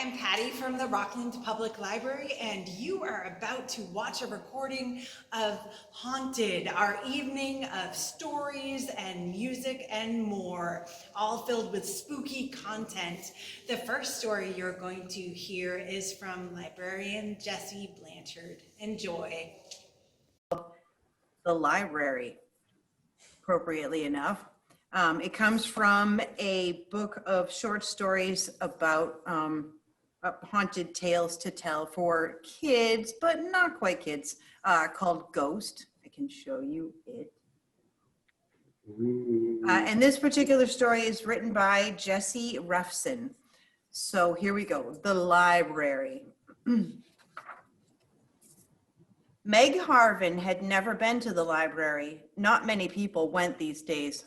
I'm Patty from the Rockland Public Library, and you are about to watch a recording of Haunted, our evening of stories and music and more, all filled with spooky content. The first story you're going to hear is from librarian Jessie Blanchard. Enjoy. The library, appropriately enough. It comes from a book of short stories about haunted tales to tell for kids, but not quite kids, called Ghost. I can show you it. And this particular story is written by Jessie Ruffson. So here we go, The Library. Meg Harvin had never been to the library. Not many people went these days.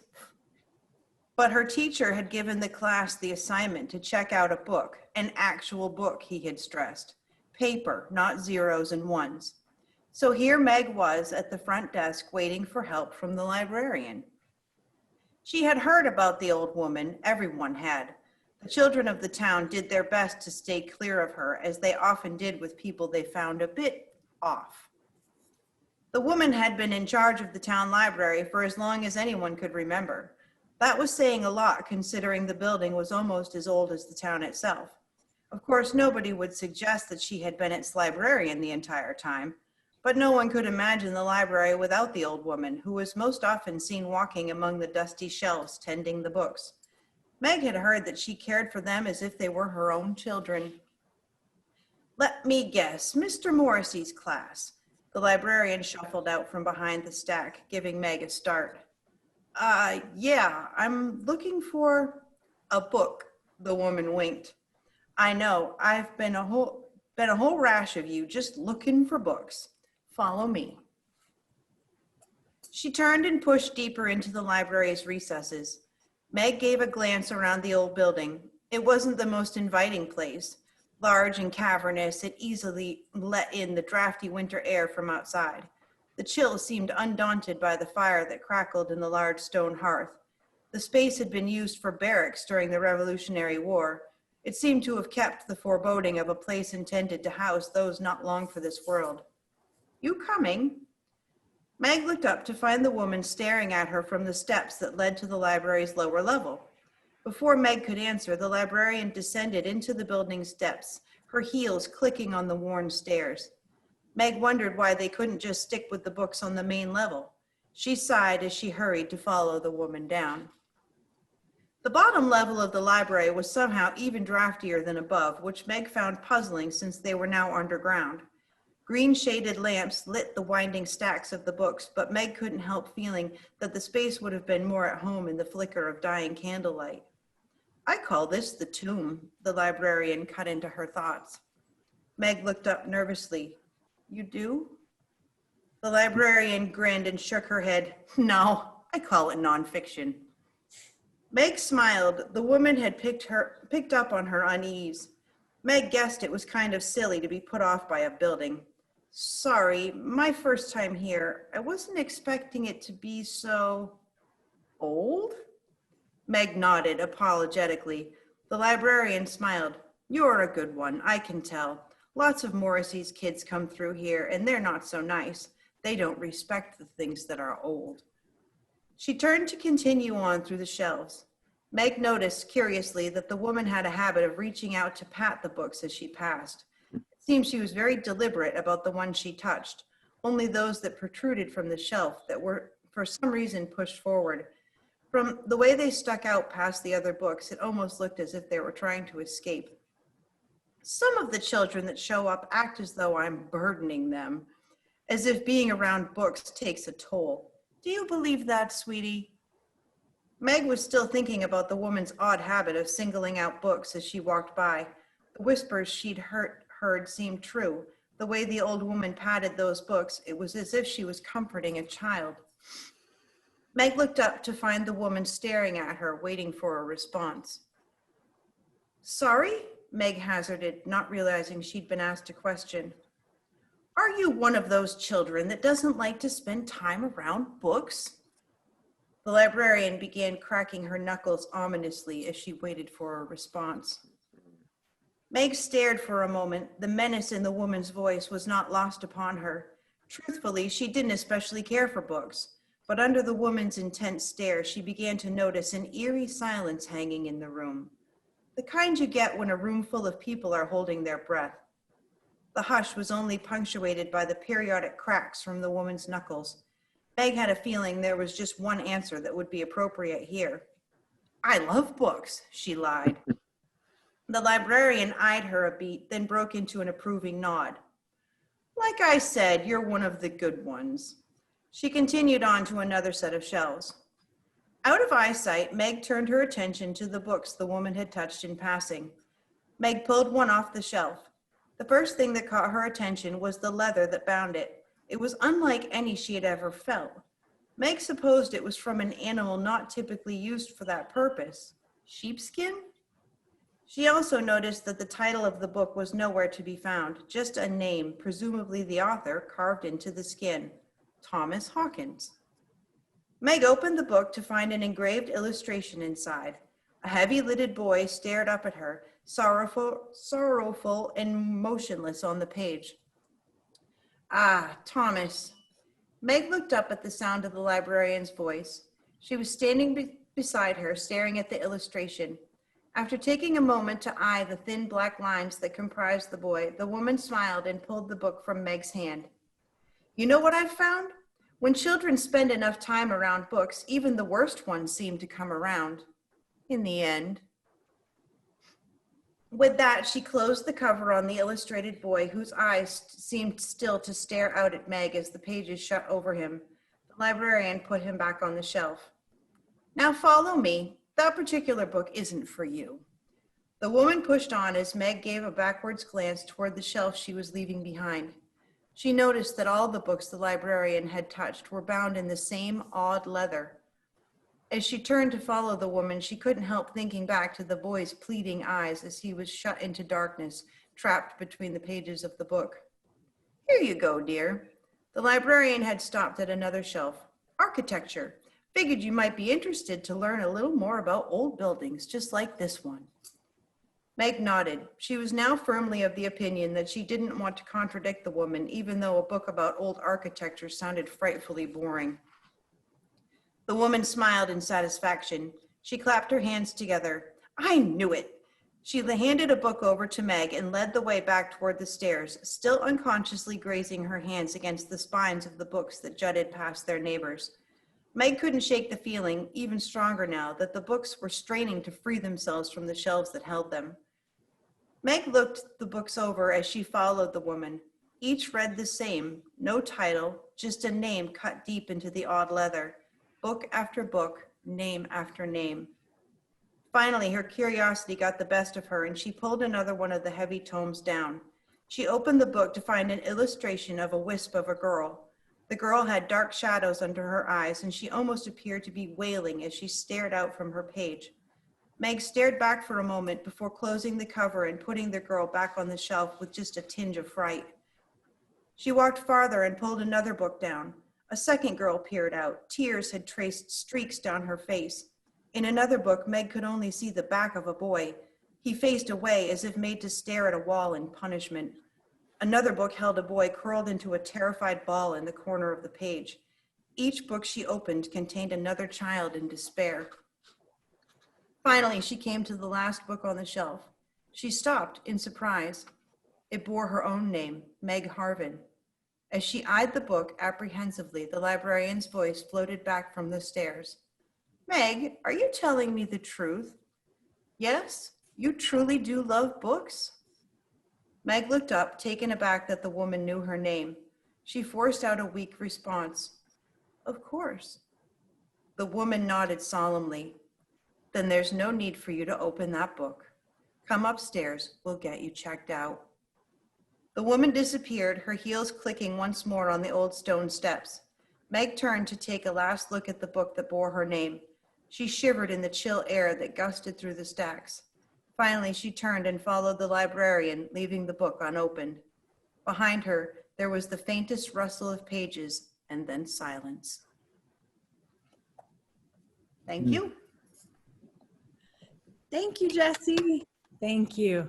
But her teacher had given the class the assignment to check out a book, an actual book, he had stressed. Paper, not zeros and ones. So here Meg was at the front desk waiting for help from the librarian. She had heard about the old woman, everyone had. The children of the town did their best to stay clear of her, as they often did with people they found a bit off. The woman had been in charge of the town library for as long as anyone could remember. That was saying a lot, considering the building was almost as old as the town itself. Of course, nobody would suggest that she had been its librarian the entire time, but no one could imagine the library without the old woman, who was most often seen walking among the dusty shelves tending the books. Meg had heard that she cared for them as if they were her own children. Let me guess, Mr. Morrissey's class. The librarian shuffled out from behind the stack, giving Meg a start. Yeah, I'm looking for a book, the woman winked. I know, I've been a whole rash of you just looking for books. Follow me. She turned and pushed deeper into the library's recesses. Meg gave a glance around the old building. It wasn't the most inviting place. Large and cavernous, it easily let in the drafty winter air from outside. The chill seemed undaunted by the fire that crackled in the large stone hearth. The space had been used for barracks during the Revolutionary War. It seemed to have kept the foreboding of a place intended to house those not long for this world. You coming? Meg looked up to find the woman staring at her from the steps that led to the library's lower level. Before Meg could answer, the librarian descended into the building's depths, her heels clicking on the worn stairs. Meg wondered why they couldn't just stick with the books on the main level. She sighed as she hurried to follow the woman down. The bottom level of the library was somehow even draftier than above, which Meg found puzzling since they were now underground. Green shaded lamps lit the winding stacks of the books, but Meg couldn't help feeling that the space would have been more at home in the flicker of dying candlelight. I call this the tomb, the librarian cut into her thoughts. Meg looked up nervously. You do? The librarian grinned and shook her head. No, I call it nonfiction. Meg smiled. The woman had picked up on her unease. Meg guessed it was kind of silly to be put off by a building. Sorry, my first time here. I wasn't expecting it to be so old? Meg nodded apologetically. The librarian smiled. You're a good one, I can tell. Lots of Morrissey's kids come through here, and they're not so nice. They don't respect the things that are old. She turned to continue on through the shelves. Meg noticed curiously that the woman had a habit of reaching out to pat the books as she passed. It seemed she was very deliberate about the ones she touched, only those that protruded from the shelf that were for some reason pushed forward. From the way they stuck out past the other books, it almost looked as if they were trying to escape. Some of the children that show up act as though I'm burdening them, as if being around books takes a toll. Do you believe that, sweetie? Meg was still thinking about the woman's odd habit of singling out books as she walked by. The whispers she'd heard seemed true. The way the old woman patted those books, it was as if she was comforting a child. Meg looked up to find the woman staring at her, waiting for a response. Sorry? Meg hazarded, not realizing she'd been asked a question. Are you one of those children that doesn't like to spend time around books? The librarian began cracking her knuckles ominously as she waited for a response. Meg stared for a moment. The menace in the woman's voice was not lost upon her. Truthfully, she didn't especially care for books, but under the woman's intense stare, she began to notice an eerie silence hanging in the room. The kind you get when a room full of people are holding their breath. The hush was only punctuated by the periodic cracks from the woman's knuckles. Meg had a feeling there was just one answer that would be appropriate here. "I love books," she lied. The librarian eyed her a beat, then broke into an approving nod. "Like I said, you're one of the good ones." She continued on to another set of shelves. Out of eyesight, Meg turned her attention to the books the woman had touched in passing. Meg pulled one off the shelf. The first thing that caught her attention was the leather that bound it. It was unlike any she had ever felt. Meg supposed it was from an animal not typically used for that purpose. Sheepskin? She also noticed that the title of the book was nowhere to be found, just a name, presumably the author, carved into the skin. Thomas Hawkins. Meg opened the book to find an engraved illustration inside. A heavy-lidded boy stared up at her, sorrowful and motionless on the page. "Ah, Thomas." Meg looked up at the sound of the librarian's voice. She was standing beside her, staring at the illustration. After taking a moment to eye the thin black lines that comprised the boy, the woman smiled and pulled the book from Meg's hand. "You know what I've found? When children spend enough time around books, even the worst ones seem to come around. In the end." With that, she closed the cover on the illustrated boy, whose eyes seemed still to stare out at Meg as the pages shut over him. The librarian put him back on the shelf. "Now follow me. That particular book isn't for you." The woman pushed on as Meg gave a backwards glance toward the shelf she was leaving behind. She noticed that all the books the librarian had touched were bound in the same odd leather. As she turned to follow the woman, she couldn't help thinking back to the boy's pleading eyes as he was shut into darkness, trapped between the pages of the book. "Here you go, dear." The librarian had stopped at another shelf. "Architecture. Figured you might be interested to learn a little more about old buildings, just like this one." Meg nodded. She was now firmly of the opinion that she didn't want to contradict the woman, even though a book about old architecture sounded frightfully boring. The woman smiled in satisfaction. She clapped her hands together. "I knew it." She handed a book over to Meg and led the way back toward the stairs, still unconsciously grazing her hands against the spines of the books that jutted past their neighbors. Meg couldn't shake the feeling, even stronger now, that the books were straining to free themselves from the shelves that held them. Meg looked the books over as she followed the woman. Each read the same, no title, just a name cut deep into the odd leather. Book after book, name after name. Finally, her curiosity got the best of her, and she pulled another one of the heavy tomes down. She opened the book to find an illustration of a wisp of a girl. The girl had dark shadows under her eyes, and she almost appeared to be wailing as she stared out from her page. Meg stared back for a moment before closing the cover and putting the girl back on the shelf with just a tinge of fright. She walked farther and pulled another book down. A second girl peered out. Tears had traced streaks down her face. In another book, Meg could only see the back of a boy. He faced away as if made to stare at a wall in punishment. Another book held a boy curled into a terrified ball in the corner of the page. Each book she opened contained another child in despair. Finally, she came to the last book on the shelf. She stopped in surprise. It bore her own name, Meg Harvin. As she eyed the book apprehensively, the librarian's voice floated back from the stairs. "Meg, are you telling me the truth? Yes, you truly do love books?" Meg looked up, taken aback that the woman knew her name. She forced out a weak response. "Of course." The woman nodded solemnly. "Then there's no need for you to open that book. Come upstairs, we'll get you checked out." The woman disappeared, her heels clicking once more on the old stone steps. Meg turned to take a last look at the book that bore her name. She shivered in the chill air that gusted through the stacks. Finally, she turned and followed the librarian, leaving the book unopened. Behind her, there was the faintest rustle of pages and then silence. Thank you. Thank you, Jessie. Thank you.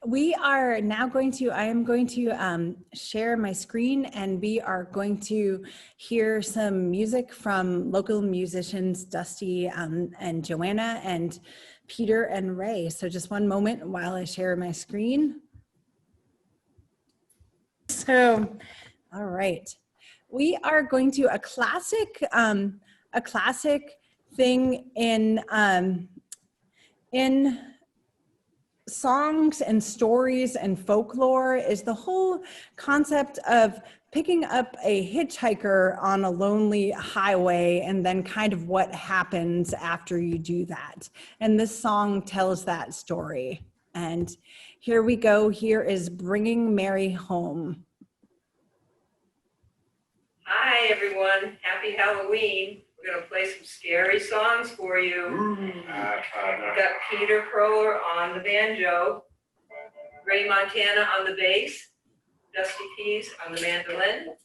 We are now I am going to share my screen, and we are going to hear some music from local musicians, Dusty and Joanna and Peter and Ray. So just one moment while I share my screen. So, all right. We are going to a classic thing in songs and stories and folklore is the whole concept of picking up a hitchhiker on a lonely highway and then kind of what happens after you do that. And this song tells that story. And here we go. Here is Bringing Mary Home. Hi, everyone. Happy Halloween. We're going to play some scary songs for you. We've got Peter Proeller on the banjo, Ray Montana on the bass, Dusty Pease on the mandolin.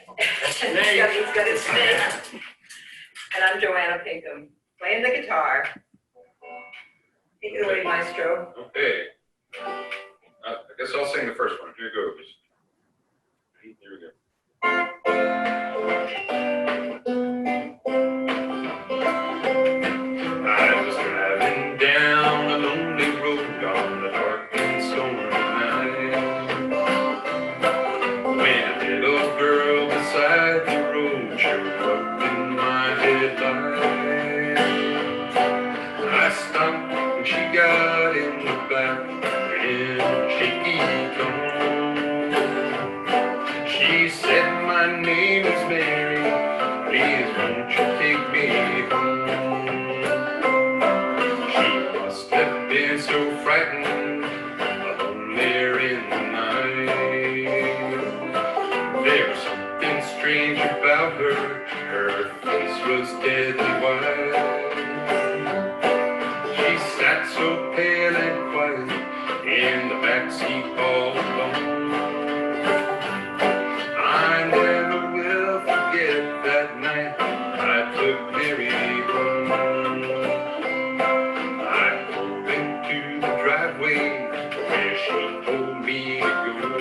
He's got his snake. And I'm Joanna Pinkham, playing the guitar. Take it away, maestro. Okay. I guess I'll sing the first one. Here goes. Here we go. I was driving down a lonely road on a dark and stormy night, when a little girl beside the road showed up in my headlight. I stopped when she got in the back in a shaky tone. She said, "My name is Mary, please won't you take me home?" She must have been so frightened alone there in the night. There was something strange about her, her face was deadly white. She sat so pale and quiet in the backseat all alone. I never will forget that night I took Mary home. I pulled into the driveway where she told me to go.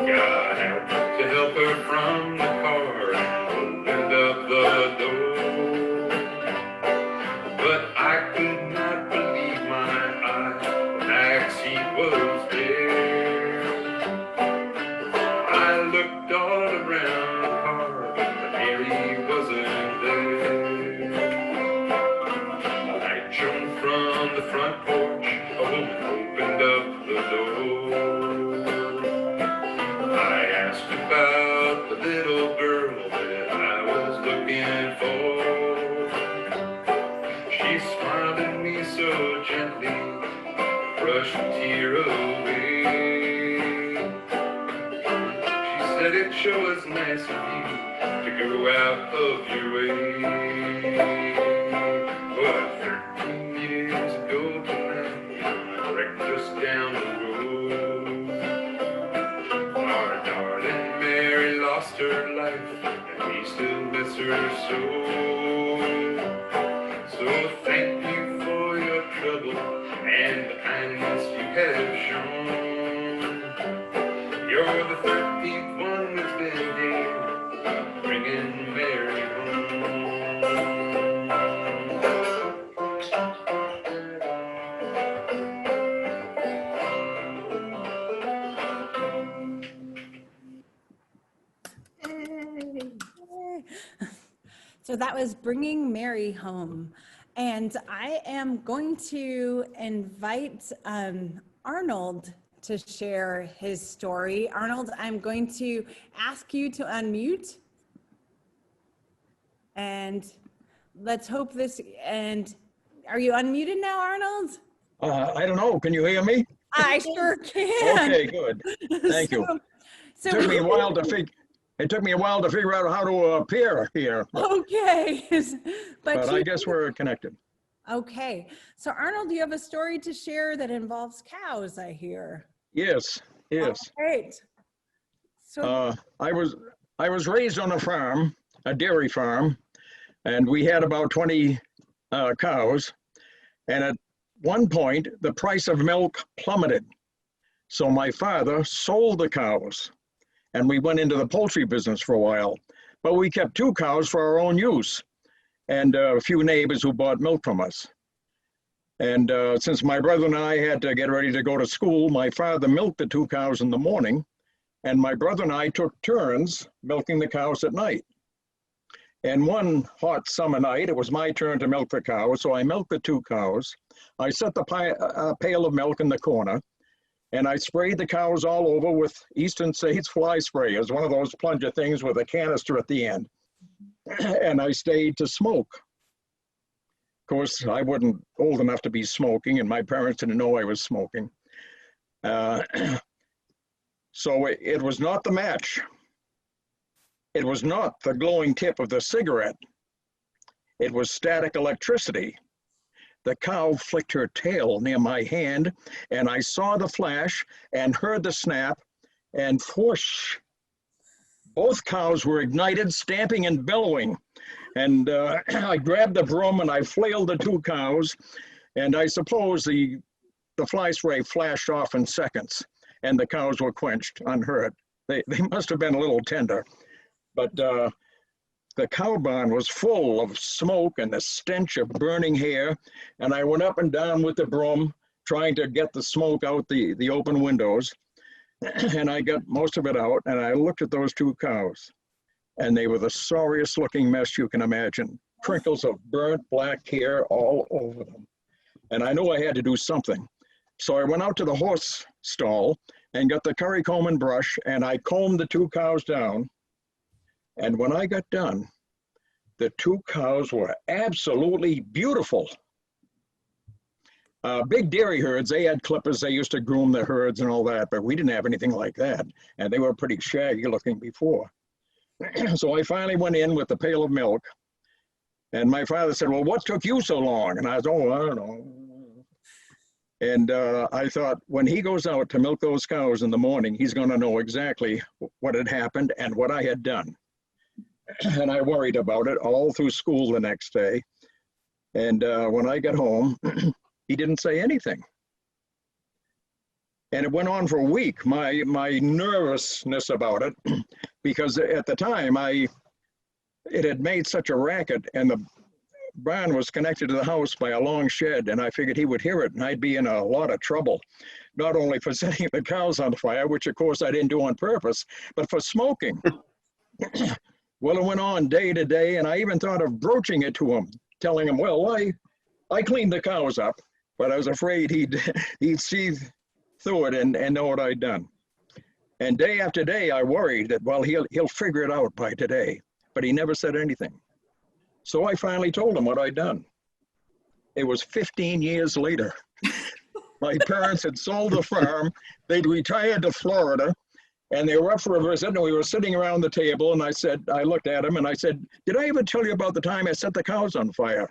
Got out to help her from the car and opened up the door. But I could not believe my eyes, the backseat was there. I looked all around the car, but Mary wasn't there. A light shone from the front porch, a woman opened up the door. I asked about the little girl that I was looking for. She smiled at me so gently, brushed a tear away. She said it sure was nice of you to go out of your way. But 13 years ago tonight, I wrecked just down the road. Our darling Mary lost her life, and we still miss her so. So thank you for your trouble and the kindness you have shown. You're the 13th one that's been here, bringing Mary home. So that was Bringing Mary Home. And I am going to invite Arnold to share his story. Arnold, I'm going to ask you to unmute. And let's hope this, and are you unmuted now, Arnold? I don't know. Can you hear me? I sure can. Okay, good. Thank you. So It took me a while to figure out how to appear here, okay. but I guess we're connected. Okay. So Arnold, you have a story to share that involves cows, I hear. Yes, yes. All right. So I was raised on a farm, a dairy farm, and we had about 20 cows. And at one point, the price of milk plummeted. So my father sold the cows, and we went into the poultry business for a while. But we kept 2 cows for our own use, and a few neighbors who bought milk from us. And since my brother and I had to get ready to go to school, my father milked the 2 cows in the morning, and my brother and I took turns milking the cows at night. And one hot summer night, it was my turn to milk the cows, so I milked the 2 cows. I set the pail of milk in the corner, and I sprayed the cows all over with Eastern States fly spray. It was one of those plunger things with a canister at the end. And I stayed to smoke. Of course, I wasn't old enough to be smoking, and my parents didn't know I was smoking. So it was not the match. It was not the glowing tip of the cigarette. It was static electricity. The cow flicked her tail near my hand, and I saw the flash and heard the snap, and whoosh, both cows were ignited, stamping and bellowing. And I grabbed the broom and I flailed the 2 cows, and I suppose the fly spray flashed off in seconds, and the cows were quenched, unhurt. They must have been a little tender, but the cow barn was full of smoke and the stench of burning hair, and I went up and down with the broom, trying to get the smoke out the open windows, and I got most of it out, and I looked at those 2 cows, and they were the sorriest looking mess you can imagine. Crinkles of burnt black hair all over them. And I knew I had to do something. So I went out to the horse stall and got the curry comb and brush, and I combed the 2 cows down. And when I got done, the 2 cows were absolutely beautiful. Big dairy herds, they had clippers, they used to groom the herds and all that, but we didn't have anything like that. And they were pretty shaggy looking before. So I finally went in with the pail of milk, and my father said, well, what took you so long? And I said, oh, I don't know. And I thought, when he goes out to milk those cows in the morning, he's going to know exactly what had happened and what I had done. And I worried about it all through school the next day. And when I got home, he didn't say anything. And it went on for a week, my nervousness about it, because at the time, it had made such a racket, and the barn was connected to the house by a long shed, and I figured he would hear it, and I'd be in a lot of trouble, not only for setting the cows on fire, which of course I didn't do on purpose, but for smoking. Well, it went on day to day, and I even thought of broaching it to him, telling him, well, I cleaned the cows up, but I was afraid he'd see through it and know what I'd done. And day after day, I worried that, well, he'll figure it out by today, but he never said anything. So I finally told him what I'd done. It was 15 years later. My parents had sold the farm. They'd retired to Florida, and they were up for a visit, and we were sitting around the table, and I looked at him, and I said, did I ever tell you about the time I set the cows on fire?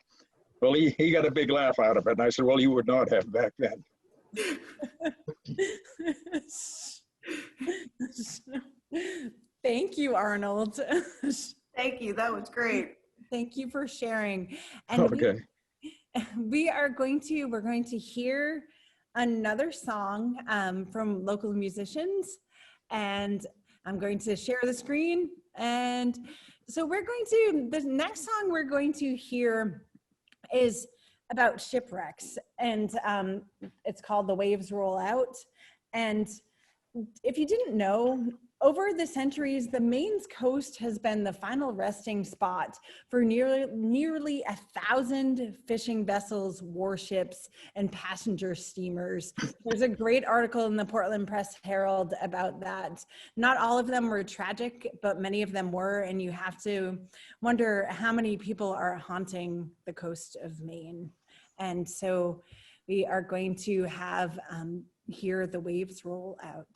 Well, he got a big laugh out of it, and I said, well, you would not have back then. Thank you, Arnold. Thank you. That was great. Thank you for sharing. And Okay. we're going to hear another song from local musicians, and I'm going to share the screen. And so the next song we're going to hear is about shipwrecks, and it's called The Waves Roll Out. And if you didn't know, over the centuries, the Maine's coast has been the final resting spot for nearly 1,000 fishing vessels, warships, and passenger steamers. There's a great article in the Portland Press Herald about that. Not all of them were tragic, but many of them were, and you have to wonder how many people are haunting the coast of Maine. And so we are going to have hear The Waves Roll Out.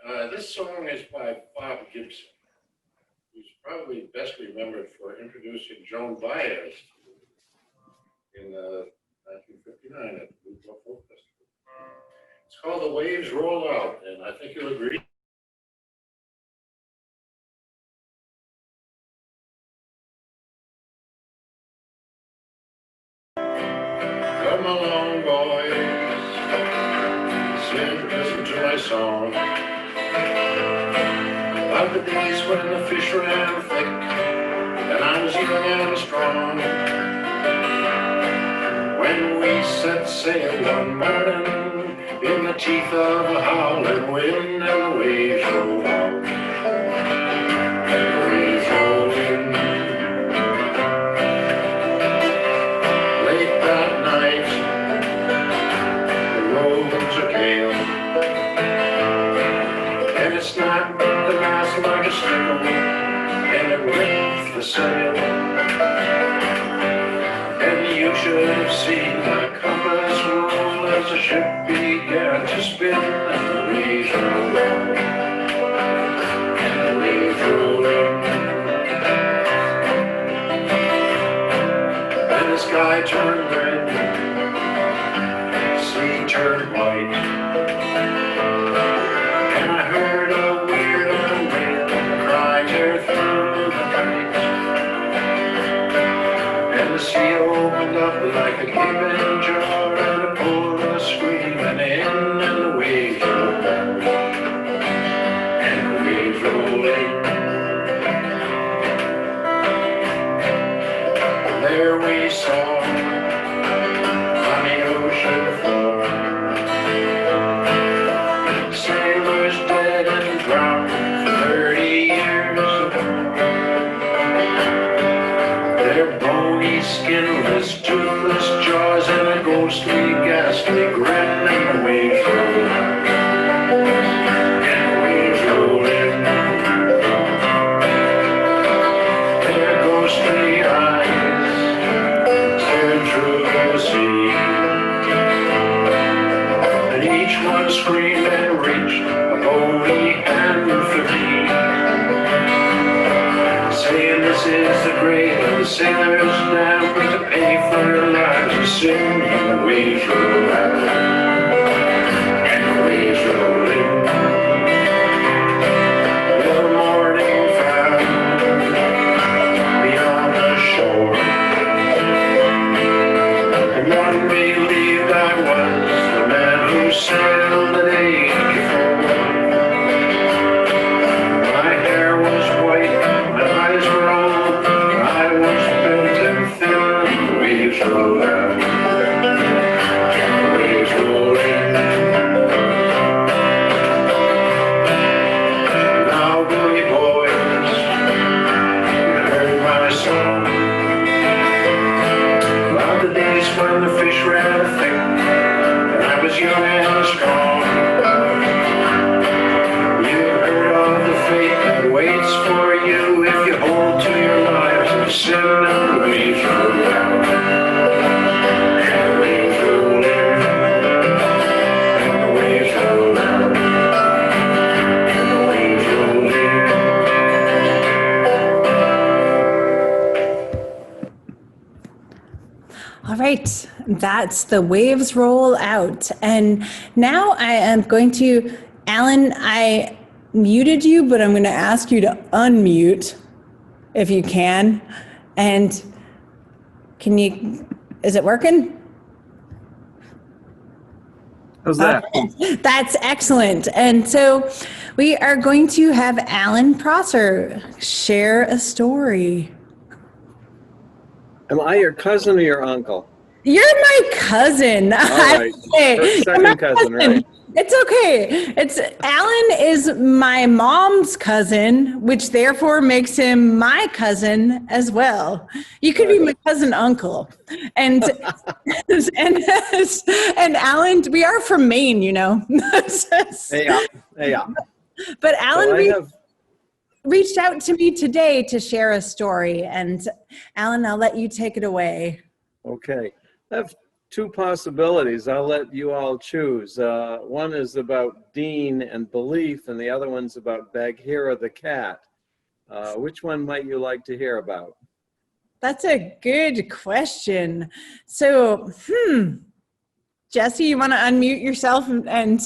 Hi, this song is by Bob Gibson, who's probably best remembered for introducing Joan Baez in 1959 at the Blue Bluff Folk Festival. It's called The Waves Roll Out, and I think you'll agree Come along, boys, listen to my song. About the days when the fish ran thick, and I was young and strong. When we set sail one morning, in the teeth of a howling wind, and the waves rolled out, and the waves rolled in. Late that night, the roads are gale, and it snapped the mast like a stickle, and it ripped the sail. And you should have seen the compass roll as the ship began to spin, and the waves rolled out, and the waves rolled in. And the sky turned red, the sea turned white, and I heard a weird old wind cry tear through the night. And the sea opened up like a gaping jar, and it pulled us screaming in, and the waves rolled out, and the waves rolled in. There we saw on the ocean floor sailors dead and drowned for 30 years ago. Their bony, skinless, toothless jaws and a ghostly, ghastly grin, and the waves rolled out, and the waves rolled in. Their ghostly eyes stared through the sea, and each one screamed and reached a bony hand for me, saying this is the grave of the sailors damned to pay for their lives of sin. And the waves roll out, and the waves roll in. The morning found beyond the shore, and one believed I was the man who sailed the day before. My hair was white, my eyes were old, I was bent and thin, and the waves rolled out, and the waves rolled in. Now, bully boys, you heard my song about the days when the fish ran thick, and I was young and strong. You heard of the fate that waits for you if you hold to your lives of sin, and the waves roll out, and the waves roll in, and the waves roll out, and the waves roll in. All right, that's The Waves Roll Out. And now I am going to, Alan, I muted you, but I'm going to ask you to unmute if you can. And can you, is it working? How's that? That's excellent. And so we are going to have Alan Proeller share a story. Am I your cousin or your uncle? You're my cousin. All right. Second cousin, right? It's okay. It's Alan is my mom's cousin, which therefore makes him my cousin as well. You could be my cousin uncle. And and Alan, we are from Maine, you know. Yeah. But Alan So reached out to me today to share a story. And Alan, I'll let you take it away. Okay. I have two possibilities. I'll let you all choose. One is about Dean and belief, and the other one's about Bagheera the cat. Which one might you like to hear about? That's a good question. So, Jessie, you want to unmute yourself and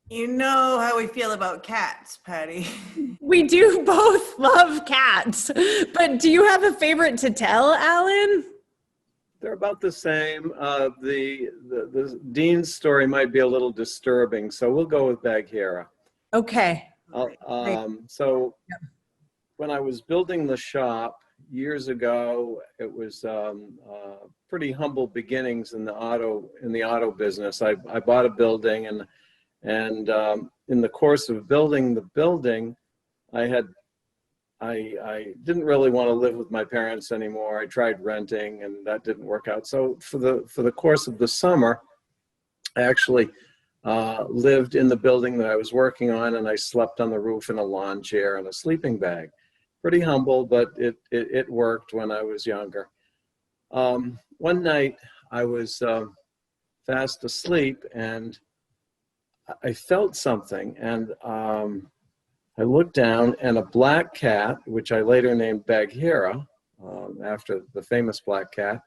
You know how we feel about cats, Patty. we do both love cats, but do you have a favorite to tell, Alan? They're about the same. The Dean's story might be a little disturbing, so we'll go with Bagheera. Okay. So when I was building the shop years ago, it was pretty humble beginnings in the auto business. I bought a building, and in the course of building the building, I didn't really want to live with my parents anymore. I tried renting, and that didn't work out. So for the course of the summer, I actually lived in the building that I was working on, and I slept on the roof in a lawn chair and a sleeping bag. Pretty humble, but it worked when I was younger. One night I was fast asleep, and I felt something, and I looked down, and a black cat, which I later named Bagheera, after the famous black cat,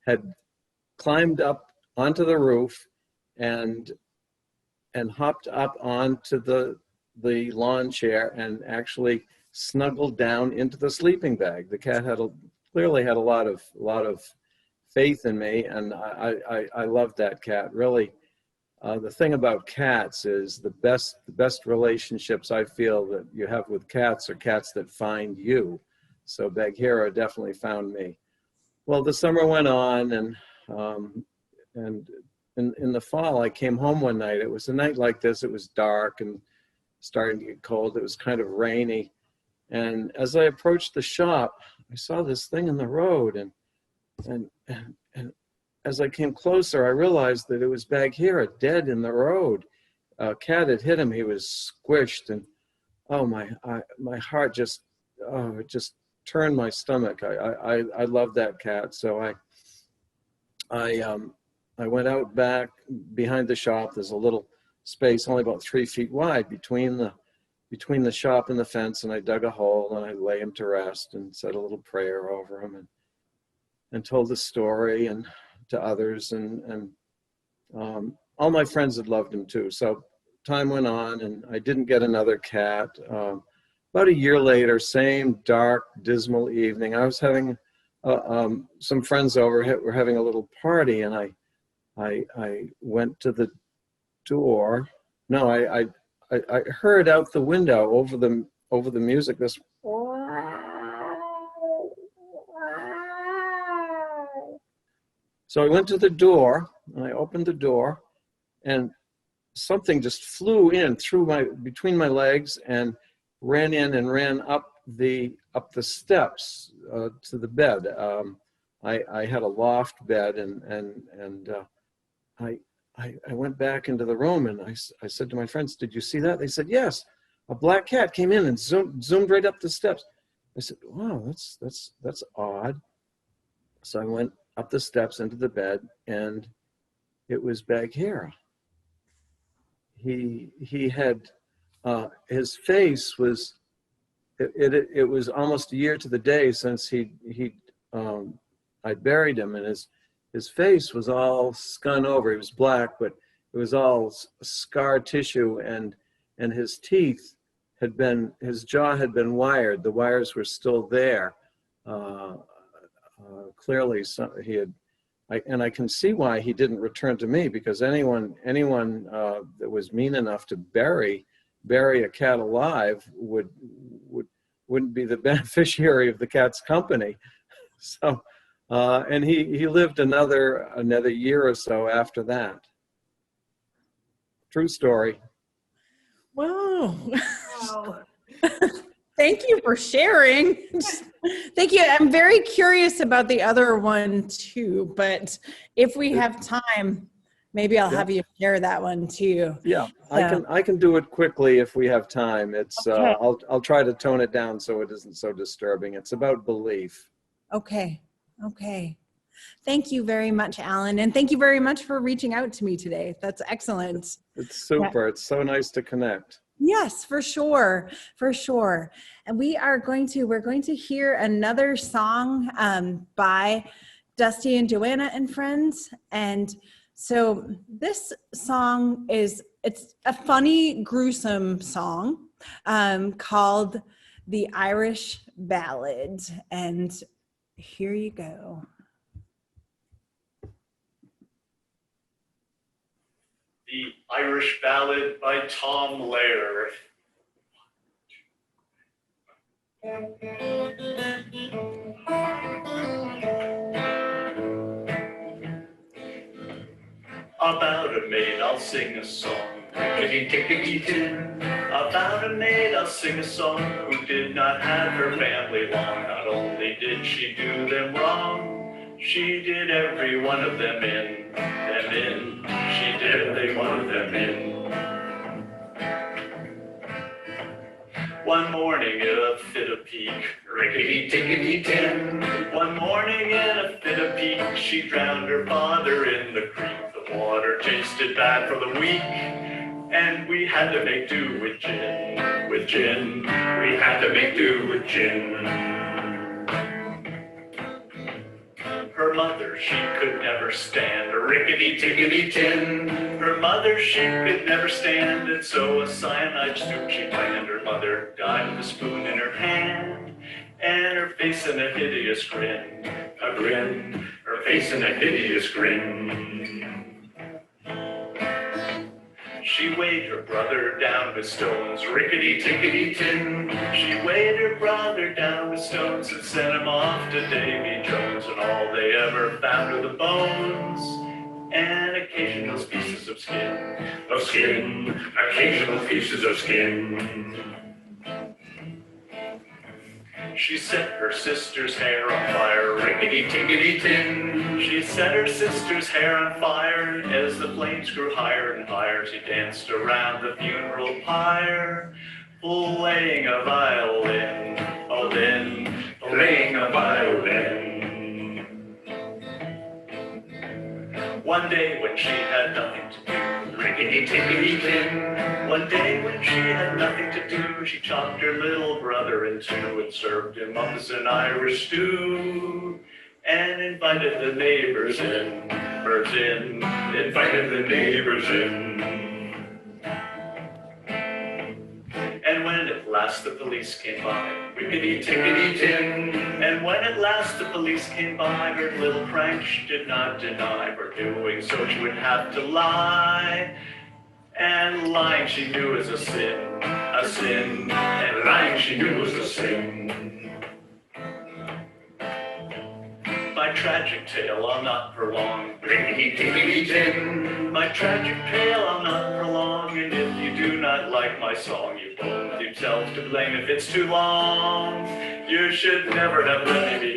had climbed up onto the roof and hopped up onto the lawn chair and actually snuggled down into the sleeping bag. The cat clearly had a lot of faith in me, and I loved that cat. Really, the thing about cats is the best relationships I feel that you have with cats are cats that find you. So Bagheera definitely found me. Well, the summer went on, and in the fall, I came home one night. It was a night like this. It was dark and starting to get cold. It was kind of rainy. And as I approached the shop, I saw this thing in the road. And as I came closer, I realized that it was Bagheera dead in the road. A cat had hit him. He was squished. And oh, my heart just turned my stomach. I love that cat. So I went out back behind the shop. There's a little space only about 3 feet wide between the shop and the fence, and I dug a hole, and I lay him to rest and said a little prayer over him, and told the story and to others, and all my friends had loved him too. So time went on, and I didn't get another cat. About a year later, same dark, dismal evening, I was having some friends over. We're having a little party, and I went to the door. No, I heard out the window over the music this. So I went to the door, and I opened the door, and something just flew in between my legs and ran in and ran up the steps to the bed. I had a loft bed, and I went back into the room, and I said to my friends, "Did you see that?" They said, "Yes, a black cat came in and zoomed right up the steps." I said, "Wow, that's odd." So I went up the steps into the bed, and it was Bagheera. He had his face was it was almost a year to the day since I buried him, and his face was all scun over. He was black, but it was all scar tissue, and his teeth his jaw had been wired. The wires were still there. Clearly, I can see why he didn't return to me, because anyone that was mean enough to bury a cat alive wouldn't be the beneficiary of the cat's company. So, and he lived another year or so after that. True story. Whoa. Wow. Thank you for sharing. Thank you. I'm very curious about the other one too, but if we have time, maybe I'll have you share that one too. Yeah, I can do it quickly if we have time. It's okay. I'll try to tone it down so it isn't so disturbing. It's about belief. Okay. Thank you very much, Alan. And thank you very much for reaching out to me today. That's excellent. It's super. Yeah. It's so nice to connect. Yes, for sure. And we're going to hear another song by Dusty and Joanna and Friends. And so this song it's a funny, gruesome song called The Irish Ballad. And here you go. The Irish Ballad by Tom Lehrer. About a maid I'll sing a song, tickety-tickety-tin. About a maid I'll sing a song who did not have her family long. Not only did she do them wrong, she did every one of them in. She did every one of them in. One morning in a fit of pique, rickety-tickety-tin. One morning in a fit of pique, she drowned her father in the creek. The water tasted bad for the weak, and we had to make do with gin. With gin, we had to make do with gin. Her mother, she could never stand a rickety-tickety-tin. Her mother, she could never stand it, so a cyanide soup she planned. Her mother died with a spoon in her hand, and her face in a hideous grin. A grin, her face in a hideous grin. She weighed her brother down with stones, rickety-tickety-tin. She weighed her brother down with stones and sent him off to Davy Jones. And all they ever found were the bones and occasional pieces of skin. Of skin, occasional pieces of skin. She set her sister's hair on fire, rickety-tickety-tin. She set her sister's hair on fire. As the flames grew higher and higher, she danced around the funeral pyre, playing a violin, playing a violin. One day when she had nothing to do, rickety-tickety-tin. One day when she had nothing to do, she chopped her little brother in two and served him up as an Irish stew, and invited the neighbors in, invited the neighbors in. And when at last the police came by, rickety-tickety-tin. And when at last the police came by, her little prank she did not deny. For doing so she would have to lie. And lying she knew was a sin. And lying she knew was a sin. My tragic tale I'll not prolong, rickety-tickety-tin. My tragic tale I'll not prolong, and if you do not like my song, you both yourselves to blame if it's too long. You should never have let me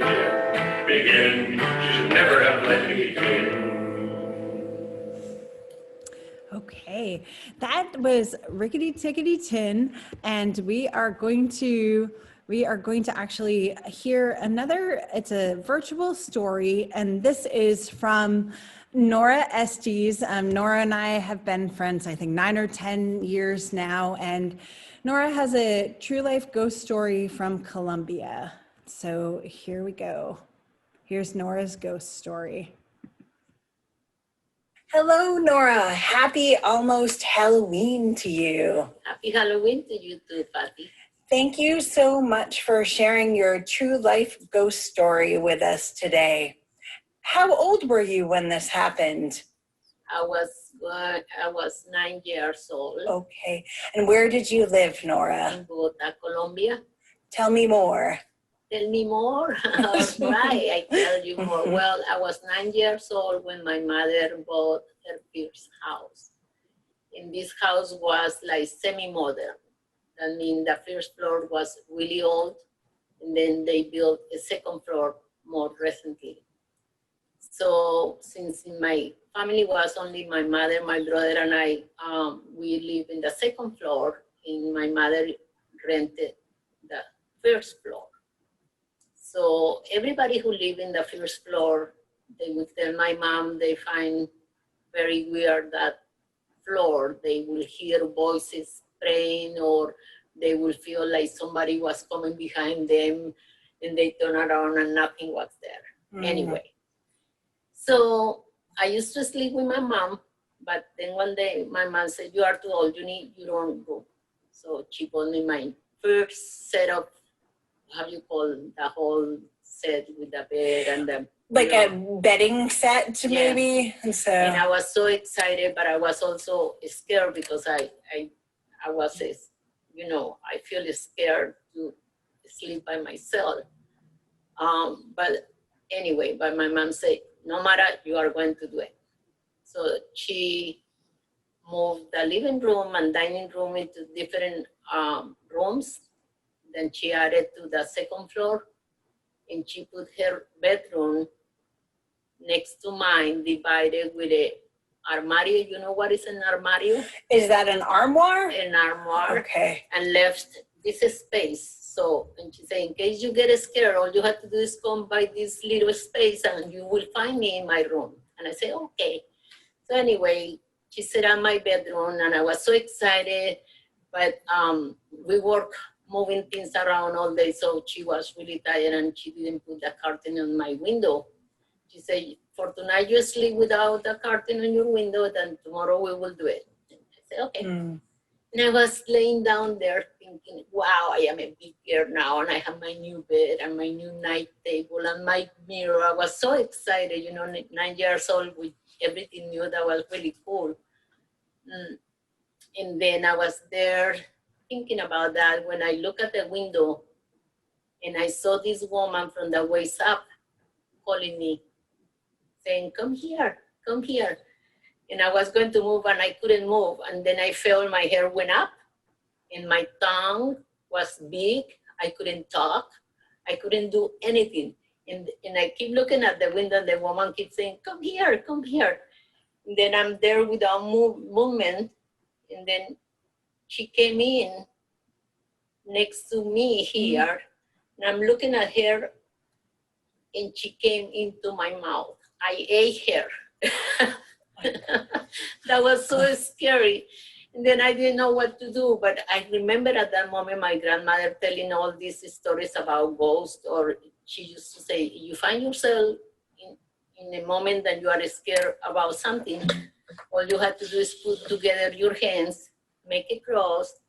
begin. You should never have let me begin. Okay, that was Rickety Tickety Tin, and we are going to actually hear another. It's a virtual story, and this is from Nora Estes. Nora and I have been friends, I think 9 or 10 years now, and Nora has a true life ghost story from Colombia. So here we go. Here's Nora's ghost story. Hello, Nora. Happy almost Halloween to you. Happy Halloween to you too, Patty. Thank you so much for sharing your true life ghost story with us today. How old were you when this happened? I was 9 years old. Okay. And where did you live, Nora? In Bogota, Colombia. Tell me more. Tell me more. Right, I tell you more. Well, I was 9 years old when my mother bought her first house. And this house was like semi-modern. I mean, the first floor was really old, and then they built a second floor more recently. So since in my family was only my mother, my brother, and I, we live in the second floor, and my mother rented the first floor. So everybody who lived in the first floor, they would tell my mom they find very weird that floor. They will hear voices praying, or they will feel like somebody was coming behind them, and they turn around and nothing was there. Mm-hmm. Anyway, so I used to sleep with my mom, but then one day my mom said, "You are too old, you don't go." So she bought me my first set of, how you call the whole set with the bed and the like a bedding set Yeah. maybe, and so. And I was so excited, but I was also scared because I was, you know, I feel scared to sleep by myself. But anyway, but my mom said, no matter, you are going to do it. So she moved the living room and dining room into different rooms. Then she added to the second floor, and she put her bedroom next to mine, divided with a armario. You know what is an armario? Is that an armoire? An armoire. Okay. And left this space. So, and she said, in case you get scared, all you have to do is come by this little space and you will find me in my room. And I said, okay. So anyway, she set up my bedroom and I was so excited, but we work moving things around all day. So she was really tired and she didn't put the curtain on my window. She said, for tonight you sleep without the curtain on your window, then tomorrow we will do it. And I said, okay. Mm. And I was laying down there thinking, wow, I am a big girl now and I have my new bed and my new night table and my mirror. I was so excited, you know, 9 years old with everything new. That was really cool. And then I was there thinking about that when I look at the window and I saw this woman from the waist up calling me, saying, come here, come here. And I was going to move and I couldn't move. And then I felt my hair went up and my tongue was big. I couldn't talk. I couldn't do anything. And I keep looking at the window and the woman keeps saying, come here, come here. And then I'm there without movement. And then she came in next to me here. And I'm looking at her and she came into my mouth. I ate her. That was so scary. And then I didn't know what to do, but I remember at that moment my grandmother telling all these stories about ghosts, or she used to say, you find yourself in a moment that you are scared about something, all you have to do is put together your hands, make a cross,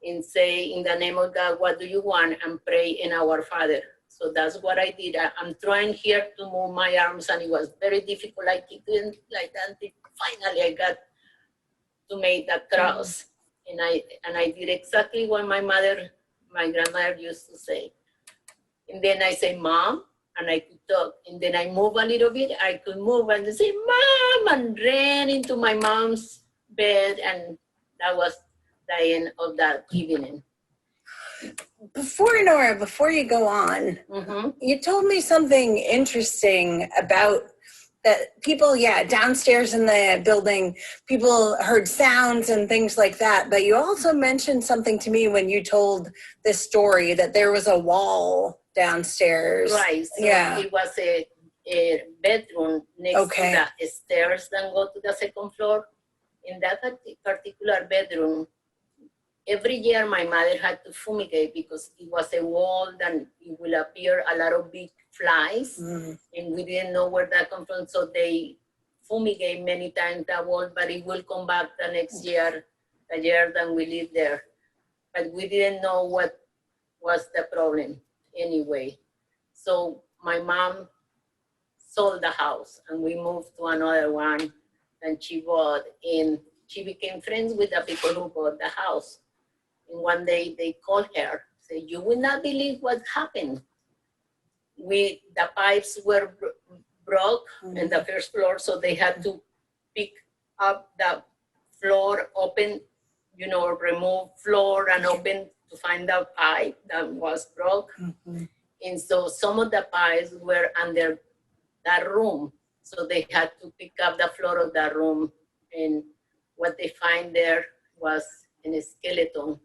and say, in the name of God, what do you want? And pray in our Father. So that's what I did. I'm trying here to move my arms, and it was very difficult. I keep doing like that. Finally, I got to make that cross. And I did exactly what my grandmother used to say. And then I say, Mom, and I could talk. And then I move a little bit. I could move and say, Mom, and ran into my mom's bed. And that was the end of that evening. Before, Nora, before you go on, you told me something interesting about that people, downstairs in the building, people heard sounds and things like that. But you also mentioned something to me when you told this story, that there was a wall downstairs. Right. So it was a bedroom next to the stairs that go to the second floor. In that particular bedroom, every year my mother had to fumigate because it was a wall that it will appear a lot of big flies, and we didn't know where that come from. So they fumigate many times that wall, but it will come back the next year, the year that we lived there. But we didn't know what was the problem anyway. So my mom sold the house and we moved to another one that she bought, and she became friends with the people who bought the house. And one day they called her, said, you will not believe what happened. The pipes were broke in the first floor, so they had to pick up the floor, open, remove floor and open to find the pipe that was broke. And so some of the pipes were under that room. So they had to pick up the floor of that room. And what they find there was a skeleton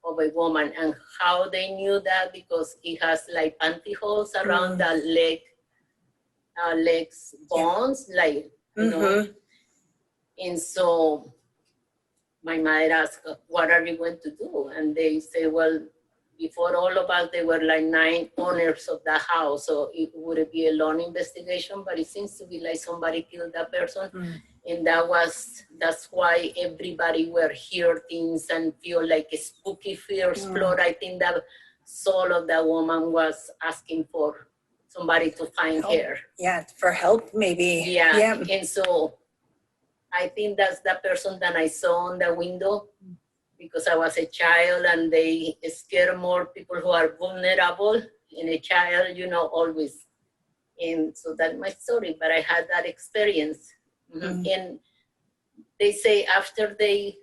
of a woman. And how they knew that, because it has like pantyhose around the legs bones, like, you know. And so my mother asked, what are you going to do? And they say, well, before all of us, there were like 9 owners of the house. So it would be a long investigation, but it seems to be like somebody killed that person. And that's why everybody were hear things and feel like a spooky first floor. I think that soul of that woman was asking for somebody to find her. Yeah, for help maybe. Yeah, and so I think that's the person that I saw on the window because I was a child and they scare more people who are vulnerable, and a child, you know, always. And so that's my story, but I had that experience. And they say after they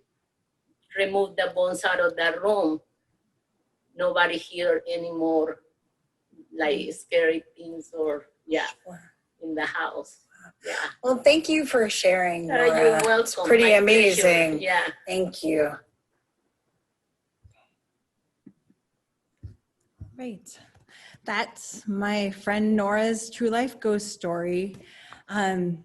removed the bones out of that room, nobody heard anymore like scary things or in the house. Yeah. Well, thank you for sharing, Nora. You're welcome. It's pretty My amazing. pleasure. Yeah. Thank you. Right. That's my friend Nora's true life ghost story. I'm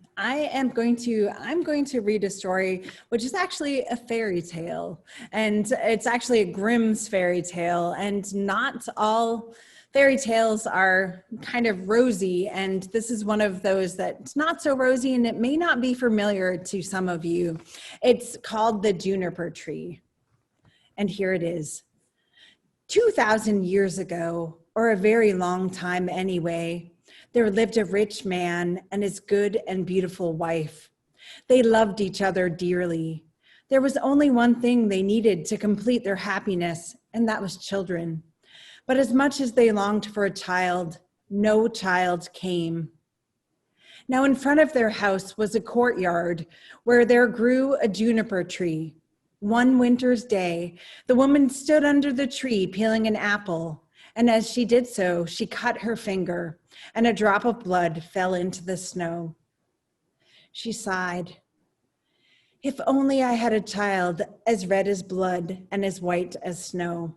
going to read a story, which is actually a fairy tale, and it's actually a Grimm's fairy tale, and not all fairy tales are kind of rosy, and this is one of those that's not so rosy, and it may not be familiar to some of you. It's called The Juniper Tree, and here it is. 2,000 years ago, or a very long time anyway, there lived a rich man and his good and beautiful wife. They loved each other dearly. There was only one thing they needed to complete their happiness, and that was children. But as much as they longed for a child, no child came. Now in front of their house was a courtyard where there grew a juniper tree. One winter's day, the woman stood under the tree peeling an apple, and as she did so, she cut her finger, and a drop of blood fell into the snow. She sighed. If only I had a child as red as blood and as white as snow.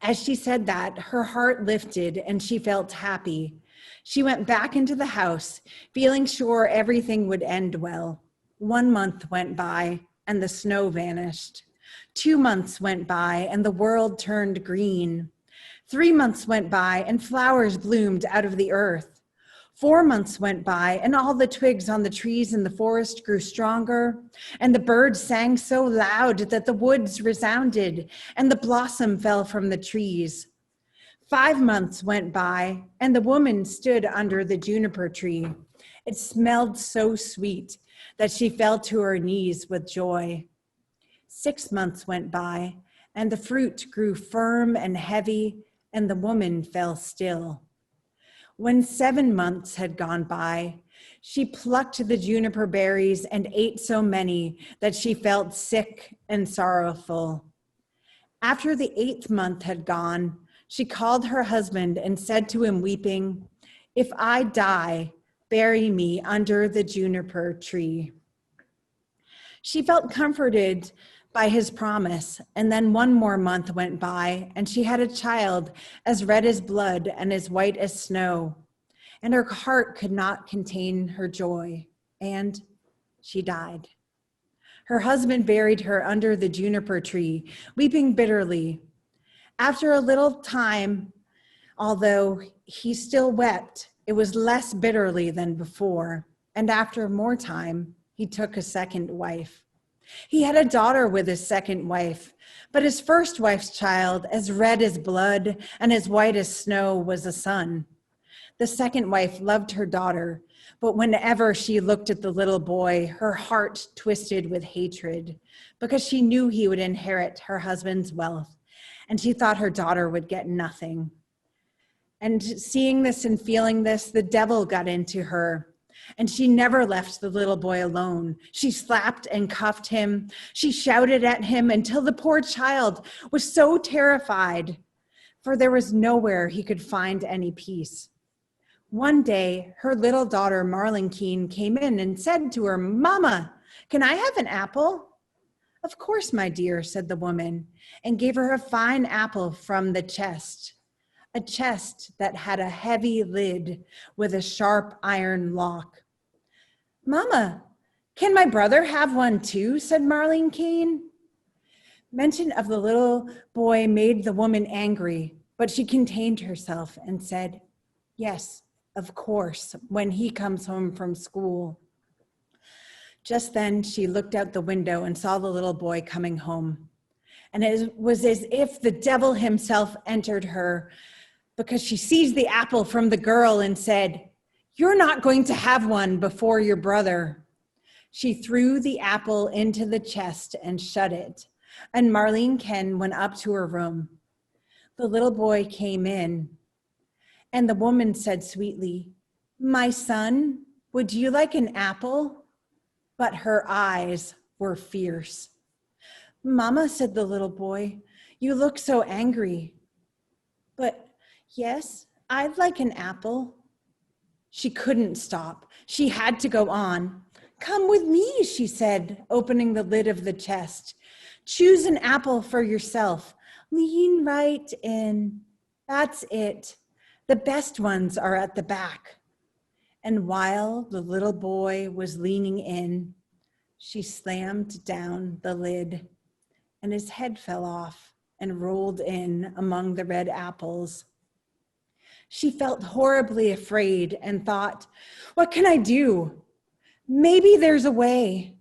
As she said that, her heart lifted and she felt happy. She went back into the house, feeling sure everything would end well. 1 month went by and the snow vanished. 2 months went by and the world turned green. 3 months went by and flowers bloomed out of the earth. 4 months went by and all the twigs on the trees in the forest grew stronger, and the birds sang so loud that the woods resounded and the blossom fell from the trees. 5 months went by and the woman stood under the juniper tree. It smelled so sweet that she fell to her knees with joy. 6 months went by and the fruit grew firm and heavy, and the woman fell still. When 7 months had gone by, she plucked the juniper berries and ate so many that she felt sick and sorrowful. After the 8th month had gone, she called her husband and said to him, weeping, "If I die, bury me under the juniper tree." She felt comforted by his promise, and then 1 more month went by, and she had a child as red as blood and as white as snow, and her heart could not contain her joy, and she died. Her husband buried her under the juniper tree, weeping bitterly. After a little time, although he still wept, it was less bitterly than before, and after more time, he took a second wife. He had a daughter with his second wife, but his first wife's child, as red as blood and as white as snow, was a son. The second wife loved her daughter, but whenever she looked at the little boy, her heart twisted with hatred because she knew he would inherit her husband's wealth, and she thought her daughter would get nothing. And seeing this and feeling this, the devil got into her. And she never left the little boy alone. She slapped and cuffed him. She shouted at him until the poor child was so terrified, for there was nowhere he could find any peace. One day, her little daughter, Marlene, came in and said to her, "Mama, can I have an apple?" "Of course, my dear," said the woman, and gave her a fine apple from the chest, a chest that had a heavy lid with a sharp iron lock. "Mama, can my brother have one too?" said Marlene Kane. Mention of the little boy made the woman angry, but she contained herself and said, "Yes, of course, when he comes home from school." Just then she looked out the window and saw the little boy coming home. And it was as if the devil himself entered her, because she seized the apple from the girl and said, "You're not going to have one before your brother." She threw the apple into the chest and shut it, and Marlene Ken went up to her room. The little boy came in, and the woman said sweetly, "My son, would you like an apple?" But her eyes were fierce. "Mama," said the little boy, "you look so angry." "But yes, I'd like an apple." She couldn't stop. She had to go on. "Come with me," she said, opening the lid of the chest. "Choose an apple for yourself. Lean right in. That's it. The best ones are at the back." And while the little boy was leaning in, she slammed down the lid, and his head fell off and rolled in among the red apples. She felt horribly afraid and thought, "What can I do? Maybe there's a way."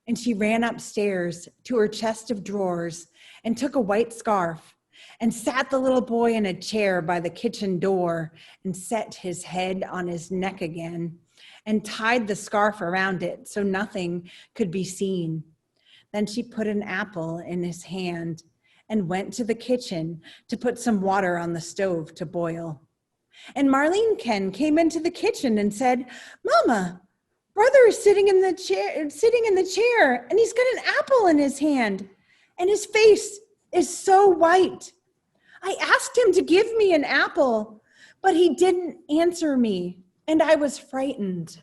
And she ran upstairs to her chest of drawers and took a white scarf and sat the little boy in a chair by the kitchen door and set his head on his neck again and tied the scarf around it so nothing could be seen. Then she put an apple in his hand and went to the kitchen to put some water on the stove to boil. And Marlene Ken came into the kitchen and said, "Mama, brother is sitting in the chair, and he's got an apple in his hand, and his face is so white. I asked him to give me an apple, but he didn't answer me, and I was frightened."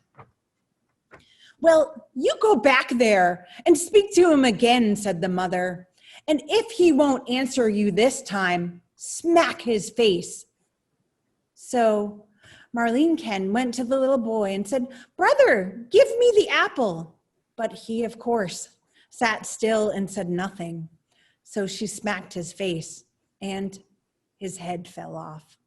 "Well, you go back there and speak to him again," said the mother. "And if he won't answer you this time, smack his face." So Marlene Ken went to the little boy and said, "Brother, give me the apple." But he, of course, sat still and said nothing. So she smacked his face, and his head fell off.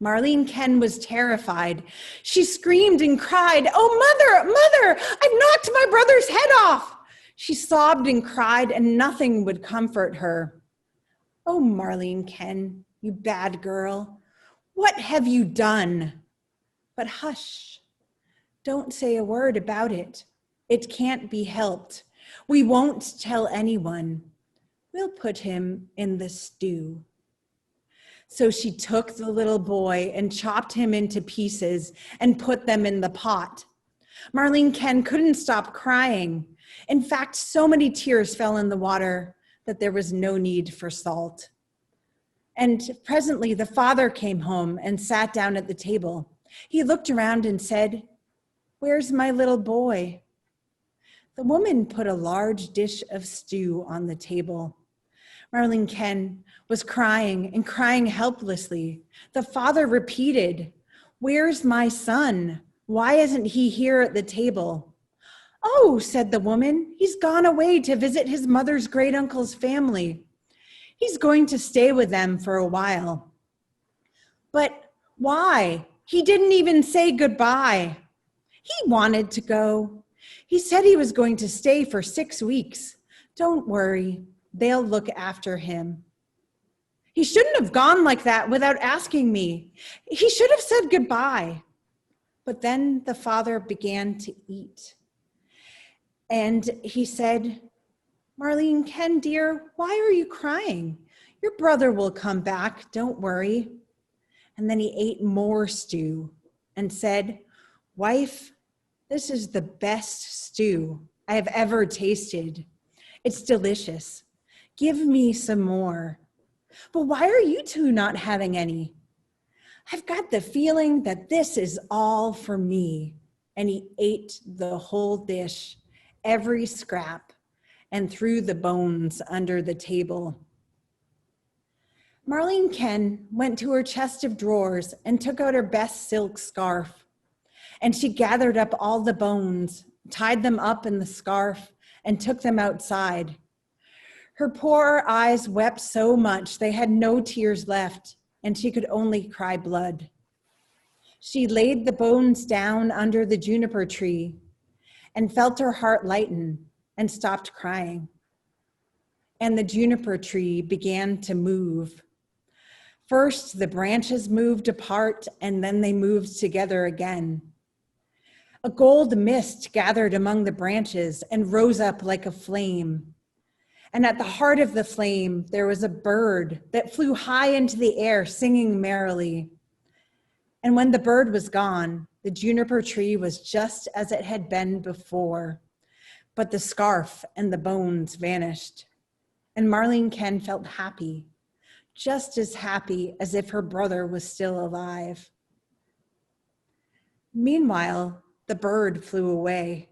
Marlene Ken was terrified. She screamed and cried, "Oh, mother, I've knocked my brother's head off." She sobbed and cried, and nothing would comfort her. "Oh, Marlene Ken, you bad girl, what have you done?" But hush, don't say a word about it. It can't be helped. We won't tell anyone. We'll put him in the stew. So she took the little boy and chopped him into pieces and put them in the pot. Marlene Ken couldn't stop crying. In fact, so many tears fell in the water that there was no need for salt. And presently the father came home and sat down at the table. He looked around and said, "Where's my little boy?" The woman put a large dish of stew on the table. Marlene Ken was crying and crying helplessly. The father repeated, "Where's my son? Why isn't he here at the table?" "Oh," said the woman, "he's gone away to visit his mother's great uncle's family. He's going to stay with them for a while." "But why? He didn't even say goodbye." "He wanted to go. He said he was going to stay for 6 weeks. Don't worry, they'll look after him." "He shouldn't have gone like that without asking me. He should have said goodbye." But then the father began to eat. And he said, "Marlene Ken, dear, why are you crying? Your brother will come back, don't worry." And then he ate more stew and said, "Wife, this is the best stew I have ever tasted. It's delicious. Give me some more." "But why are you two not having any?" "I've got the feeling that this is all for me." And he ate the whole dish, every scrap, and threw the bones under the table. Marlene Ken went to her chest of drawers and took out her best silk scarf. And she gathered up all the bones, tied them up in the scarf, and took them outside. Her poor eyes wept so much they had no tears left, and she could only cry blood. She laid the bones down under the juniper tree and felt her heart lighten and stopped crying. And the juniper tree began to move. First, the branches moved apart, and then they moved together again. A gold mist gathered among the branches and rose up like a flame. And at the heart of the flame, there was a bird that flew high into the air, singing merrily. And when the bird was gone, the juniper tree was just as it had been before, but the scarf and the bones vanished. And Marlene Ken felt happy, just as happy as if her brother was still alive. Meanwhile, the bird flew away.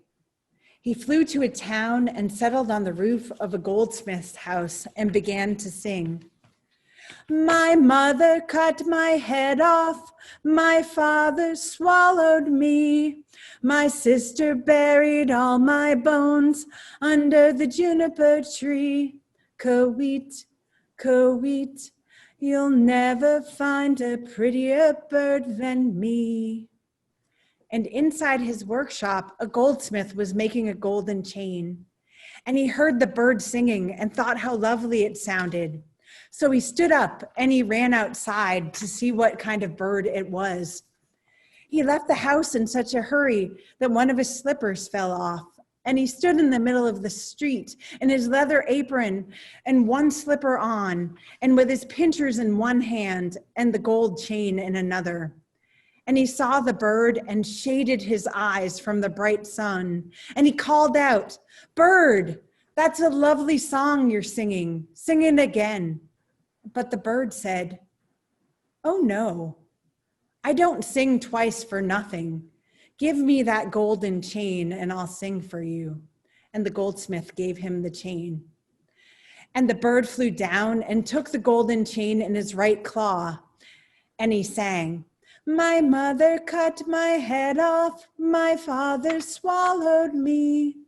He flew to a town and settled on the roof of a goldsmith's house and began to sing. My mother cut my head off, my father swallowed me, my sister buried all my bones under the juniper tree. Coeet, coeet, you'll never find a prettier bird than me. And inside his workshop, a goldsmith was making a golden chain. And he heard the bird singing and thought how lovely it sounded. So he stood up and he ran outside to see what kind of bird it was. He left the house in such a hurry that one of his slippers fell off. And he stood in the middle of the street in his leather apron and one slipper on, and with his pincers in one hand and the gold chain in another. And he saw the bird and shaded his eyes from the bright sun. And he called out, "Bird, that's a lovely song you're singing. Sing it again." But the bird said, "Oh no, I don't sing twice for nothing. Give me that golden chain and I'll sing for you." And the goldsmith gave him the chain. And the bird flew down and took the golden chain in his right claw. And he sang, "My mother cut my head off, my father swallowed me."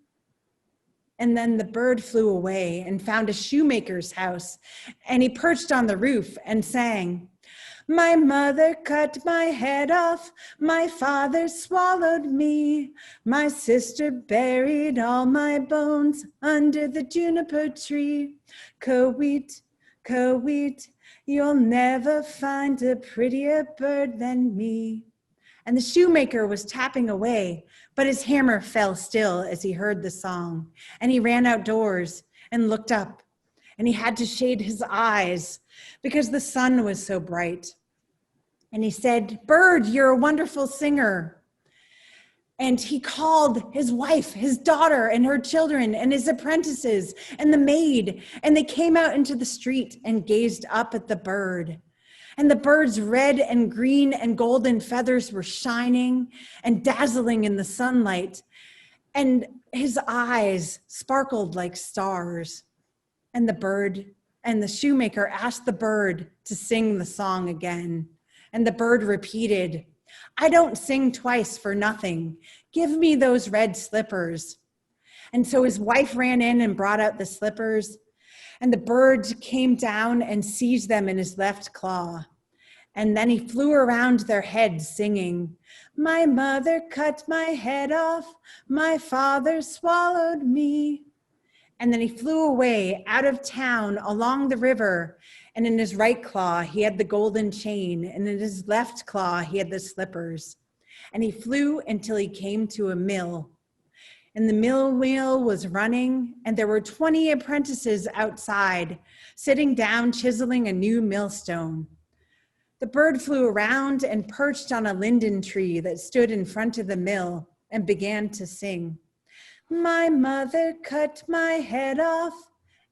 And then the bird flew away and found a shoemaker's house, and he perched on the roof and sang, "My mother cut my head off, my father swallowed me, my sister buried all my bones under the juniper tree. Coeet, coeet, you'll never find a prettier bird than me." And the shoemaker was tapping away, but his hammer fell still as he heard the song. And he ran outdoors and looked up, and he had to shade his eyes because the sun was so bright. And he said, "Bird, you're a wonderful singer." And he called his wife, his daughter, and her children, and his apprentices, and the maid. And they came out into the street and gazed up at the bird. And the bird's red and green and golden feathers were shining and dazzling in the sunlight. And his eyes sparkled like stars. And the shoemaker asked the bird to sing the song again. And the bird repeated, "I don't sing twice for nothing. Give me those red slippers." And so his wife ran in and brought out the slippers, and the bird came down and seized them in his left claw. And then he flew around their heads singing, "My mother cut my head off, my father swallowed me." And then he flew away out of town along the river, and in his right claw he had the golden chain, and in his left claw he had the slippers. And he flew until he came to a mill. And the mill wheel was running, and there were 20 apprentices outside, sitting down chiseling a new millstone. The bird flew around and perched on a linden tree that stood in front of the mill and began to sing, "My mother cut my head off."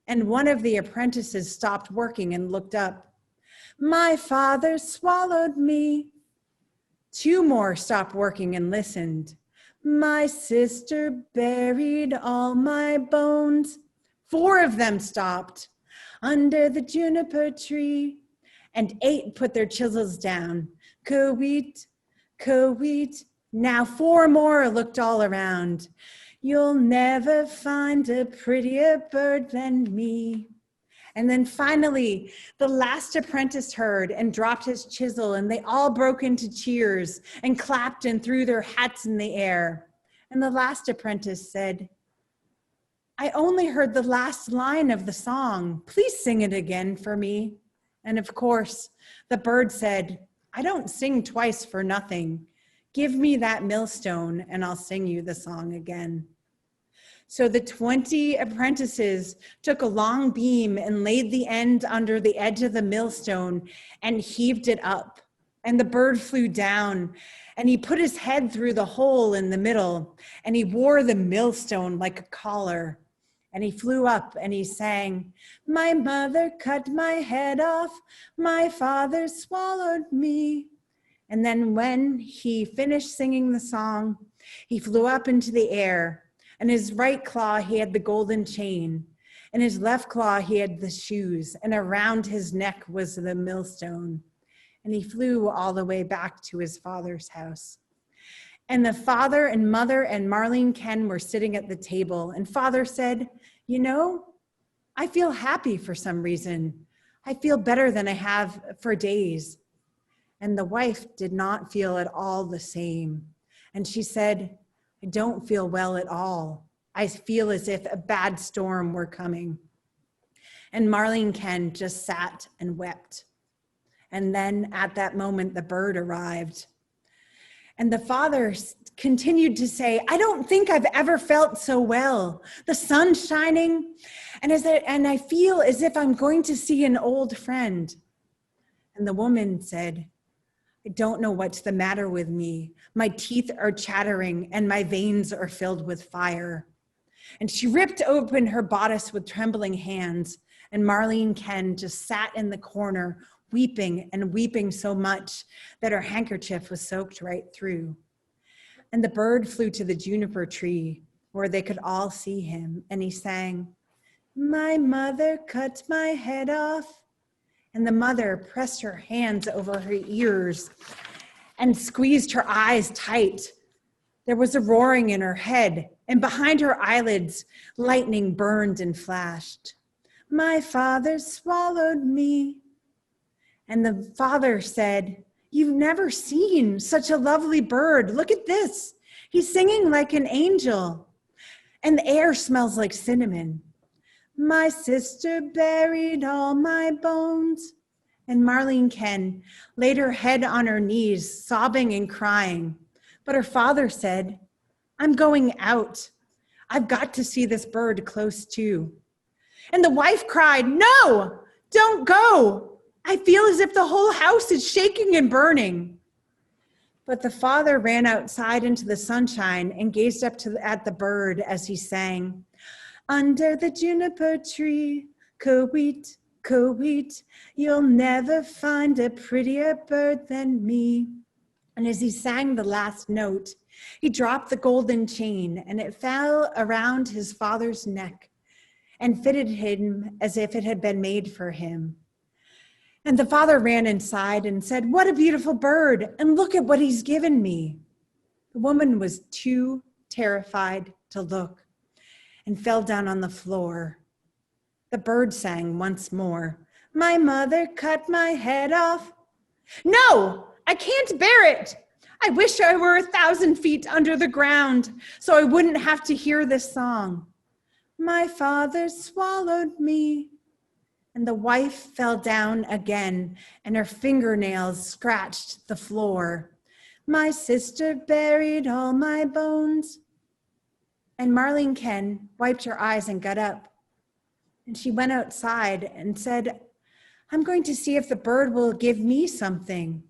And one of the apprentices stopped working and looked up. "My father swallowed me." 2 more stopped working and listened. "My sister buried all my bones." 4 of them stopped. "Under the juniper tree." And 8 put their chisels down. "Coeet, coeet." Now 4 more looked all around. "You'll never find a prettier bird than me." And then finally, the last apprentice heard and dropped his chisel, and they all broke into cheers and clapped and threw their hats in the air. And the last apprentice said, "I only heard the last line of the song. Please sing it again for me." And of course, the bird said, I don't sing twice for nothing. Give me that millstone and I'll sing you the song again. So the 20 apprentices took a long beam and laid the end under the edge of the millstone and heaved it up. And the bird flew down and he put his head through the hole in the middle and he wore the millstone like a collar. And he flew up and he sang, my mother cut my head off, my father swallowed me. And then when he finished singing the song, he flew up into the air. In his right claw, he had the golden chain. In his left claw, he had the shoes. And around his neck was the millstone. And he flew all the way back to his father's house. And the father and mother and Marlene Ken were sitting at the table. And father said, you know, I feel happy for some reason. I feel better than I have for days. And the wife did not feel at all the same. And she said, I don't feel well at all. I feel as if a bad storm were coming. And Marlene Ken just sat and wept. And then at that moment, the bird arrived. And the father continued to say, I don't think I've ever felt so well. The sun's shining, and I feel as if I'm going to see an old friend. And the woman said, I don't know what's the matter with me. My teeth are chattering and my veins are filled with fire. And she ripped open her bodice with trembling hands. And Marlene Ken just sat in the corner, weeping and weeping so much that her handkerchief was soaked right through. And the bird flew to the juniper tree where they could all see him. And he sang, my mother cut my head off. And the mother pressed her hands over her ears and squeezed her eyes tight. There was a roaring in her head, and behind her eyelids, lightning burned and flashed. My father swallowed me. And the father said, you've never seen such a lovely bird. Look at this. He's singing like an angel. And the air smells like cinnamon. My sister buried all my bones. And Marlene Ken laid her head on her knees, sobbing and crying. But her father said, I'm going out. I've got to see this bird close to. And the wife cried, no, don't go. I feel as if the whole house is shaking and burning. But the father ran outside into the sunshine and gazed up at the bird as he sang, under the juniper tree, co-weet, co-weet, you'll never find a prettier bird than me. And as he sang the last note, he dropped the golden chain and it fell around his father's neck and fitted him as if it had been made for him. And the father ran inside and said, what a beautiful bird, and look at what he's given me. The woman was too terrified to look and fell down on the floor. The bird sang once more, my mother cut my head off. No, I can't bear it. I wish I were 1,000 feet under the ground so I wouldn't have to hear this song. My father swallowed me. And the wife fell down again and her fingernails scratched the floor. My sister buried all my bones. And Marlene Ken wiped her eyes and got up. And she went outside and said, I'm going to see if the bird will give me something.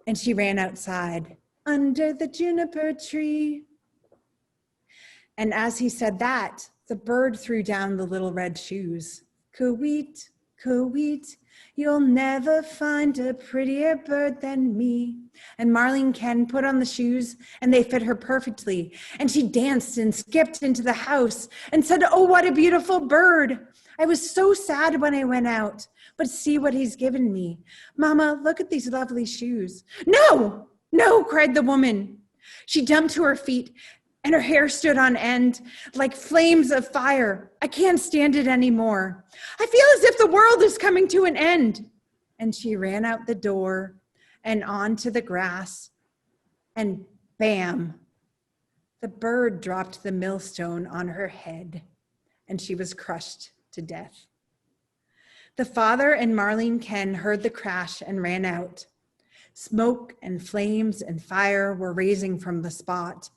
And she ran outside, under the juniper tree. And as he said that, the bird threw down the little red shoes. Co-weet, co-weet, you'll never find a prettier bird than me. And Marlene Ken put on the shoes and they fit her perfectly. And she danced and skipped into the house and said, oh, what a beautiful bird. I was so sad when I went out, but see what he's given me. Mama, look at these lovely shoes. No, no, cried the woman. She jumped to her feet and her hair stood on end like flames of fire. I can't stand it anymore. I feel as if the world is coming to an end. And she ran out the door and onto the grass, and bam, the bird dropped the millstone on her head, and she was crushed to death. The father and Marlene Ken heard the crash and ran out. Smoke and flames and fire were raising from the spot.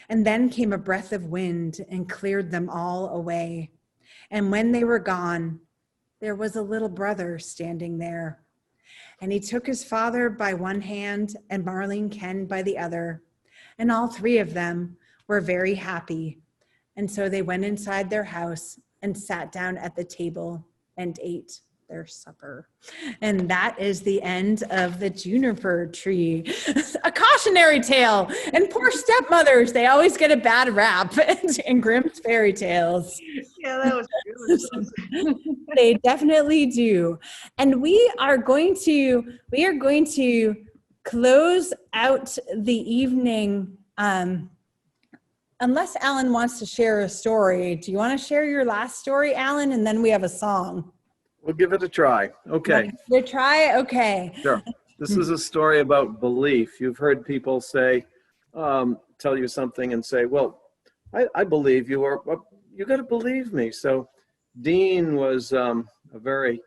And then came a breath of wind and cleared them all away. And when they were gone, there was a little brother standing there. And he took his father by one hand and Marlene Ken by the other. And all three of them were very happy. And so they went inside their house and sat down at the table and ate their supper. And that is the end of the juniper tree. A cautionary tale. And poor stepmothers, they always get a bad rap in Grimm's fairy tales. Yeah, that was good. They definitely do. And we are going to close out the evening. Unless Alan wants to share a story. Do you want to share your last story, Alan? And then we have a song. We'll give it a try. Okay. We try? Okay. Sure. This is a story about belief. You've heard people say, tell you something and say, well, I believe you, or you got to believe me. So Dean was a very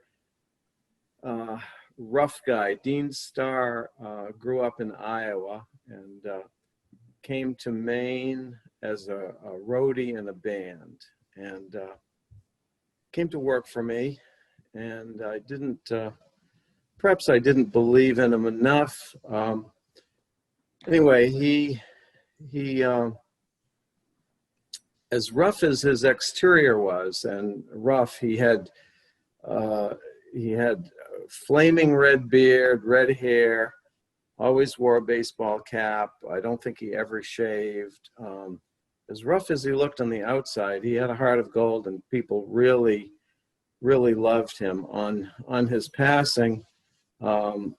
rough guy. Dean Starr grew up in Iowa and came to Maine as a roadie in a band, and came to work for me. And I didn't, perhaps I didn't believe in him enough. Anyway, he as rough as his exterior was, and rough, he had flaming red beard, red hair, always wore a baseball cap. I don't think he ever shaved. As rough as he looked on the outside, he had a heart of gold, and people really loved him. On his passing, the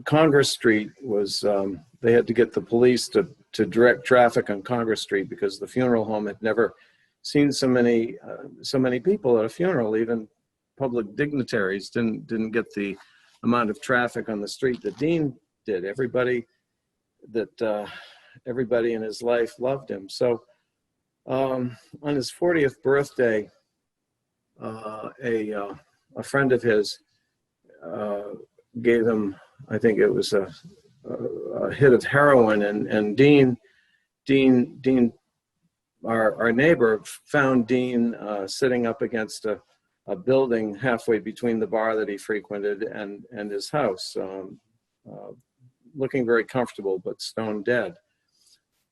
Congress Street was, they had to get the police to direct traffic on Congress Street because the funeral home had never seen so many people at a funeral. Even public dignitaries didn't get the amount of traffic on the street that Dean did. Everybody in his life loved him. So on his 40th birthday, a friend of his gave him, I think it was a hit of heroin, and Dean, our neighbor, found Dean sitting up against a building halfway between the bar that he frequented and his house, looking very comfortable but stone dead.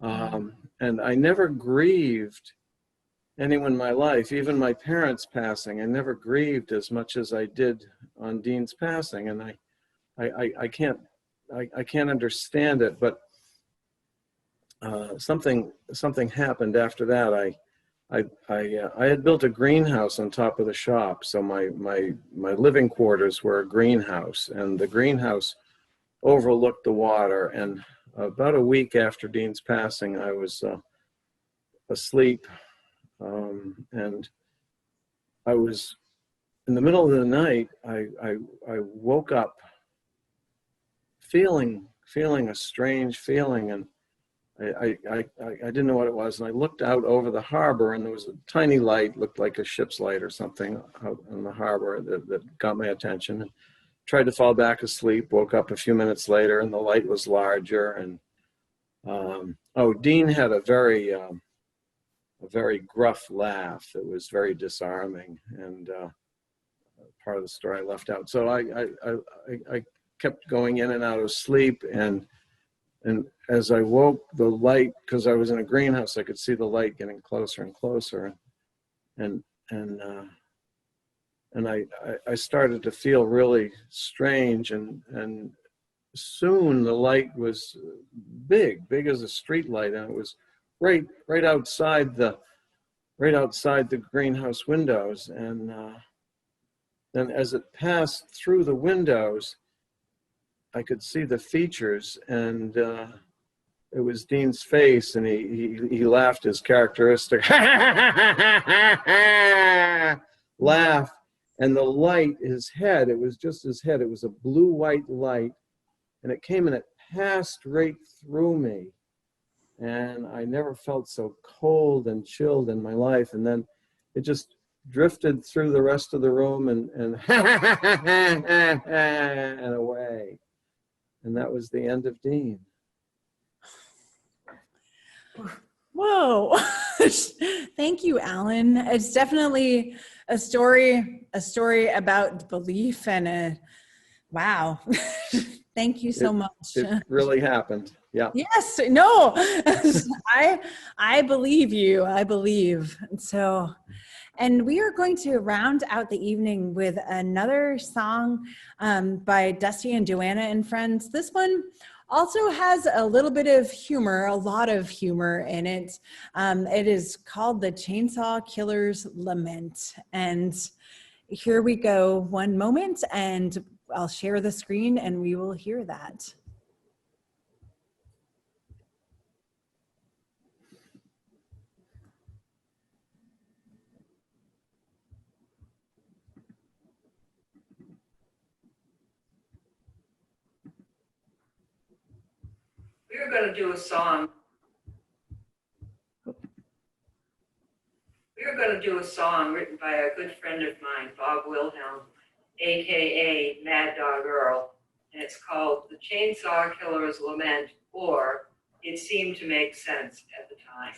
And I never grieved anyone in my life, even my parents passing. I never grieved as much as I did on Dean's passing, and I can't understand it. But something happened after that. I had built a greenhouse on top of the shop, so my living quarters were a greenhouse, and the greenhouse overlooked the water. And about a week after Dean's passing, I was asleep, and I was in the middle of the night. I woke up feeling a strange feeling, and I didn't know what it was, and I looked out over the harbor, and there was a tiny light, looked like a ship's light or something out in the harbor that got my attention. And tried to fall back asleep, woke up a few minutes later, and the light was larger. And Dean had a very gruff laugh that was very disarming, and part of the story I left out. So I kept going in and out of sleep, and as I woke, the light, because I was in a greenhouse, I could see the light getting closer and closer, and I started to feel really strange, and soon the light was big as a street light, and it was right outside the greenhouse windows. And then as it passed through the windows, I could see the features, and it was Dean's face, and he laughed his characteristic laugh. And the light, his head, it was just his head. It was a blue-white light, and it came and it passed right through me. And I never felt so cold and chilled in my life. And then it just drifted through the rest of the room and and away. And that was the end of Dean. Whoa. Thank you, Alan. It's definitely a story about belief and wow. Thank you so much. It really happened. Yeah. Yes, no, I believe you. I believe. And we are going to round out the evening with another song by Dusty and Joanna and Friends. This one also has a little bit of humor, a lot of humor in it. It is called The Chainsaw Killer's Lament. And here we go, one moment, and I'll share the screen and we will hear that. We were going to do a song. We were going to do a song written by a good friend of mine, Bob Wilhelm, AKA Mad Dog Earl, and it's called The Chainsaw Killer's Lament, or It Seemed to Make Sense at the Time.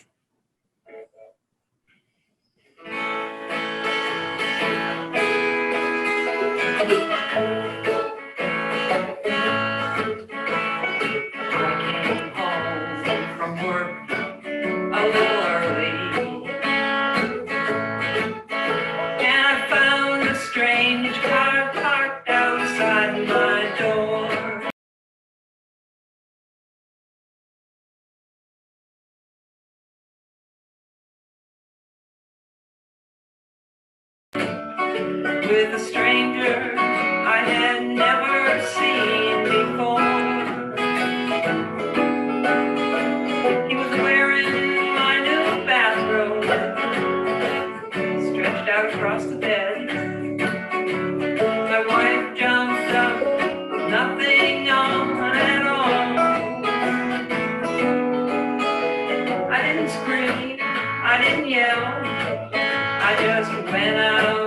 With a stranger I had never seen before. He was wearing my new bathrobe, stretched out across the bed. My wife jumped up, nothing on at all. I didn't scream, I didn't yell, I just went out.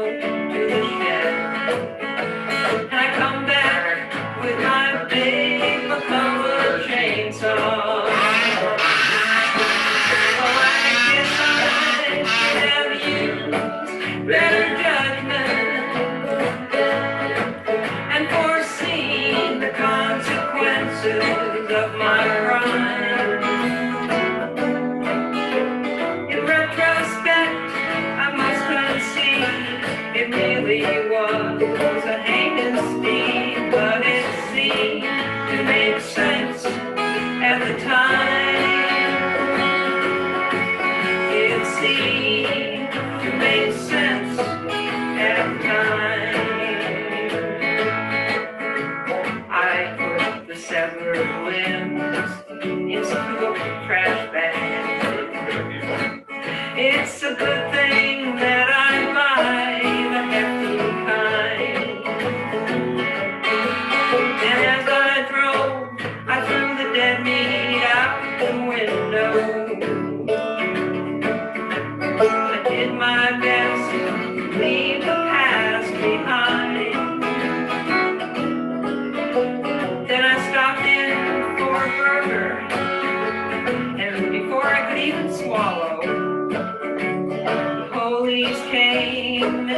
Of my crime. In retrospect, I must concede it really was a heinous deed, but it seemed to make sense at the time. It seemed to make sense at the time. I put the severed limbs into a trash bag. It's a good thing that I buy the hefty kind. And as I drove, I threw the dead meat out the window. I did my best to leave the past behind. Then I stopped in for a burger, and before I could even swallow, the police came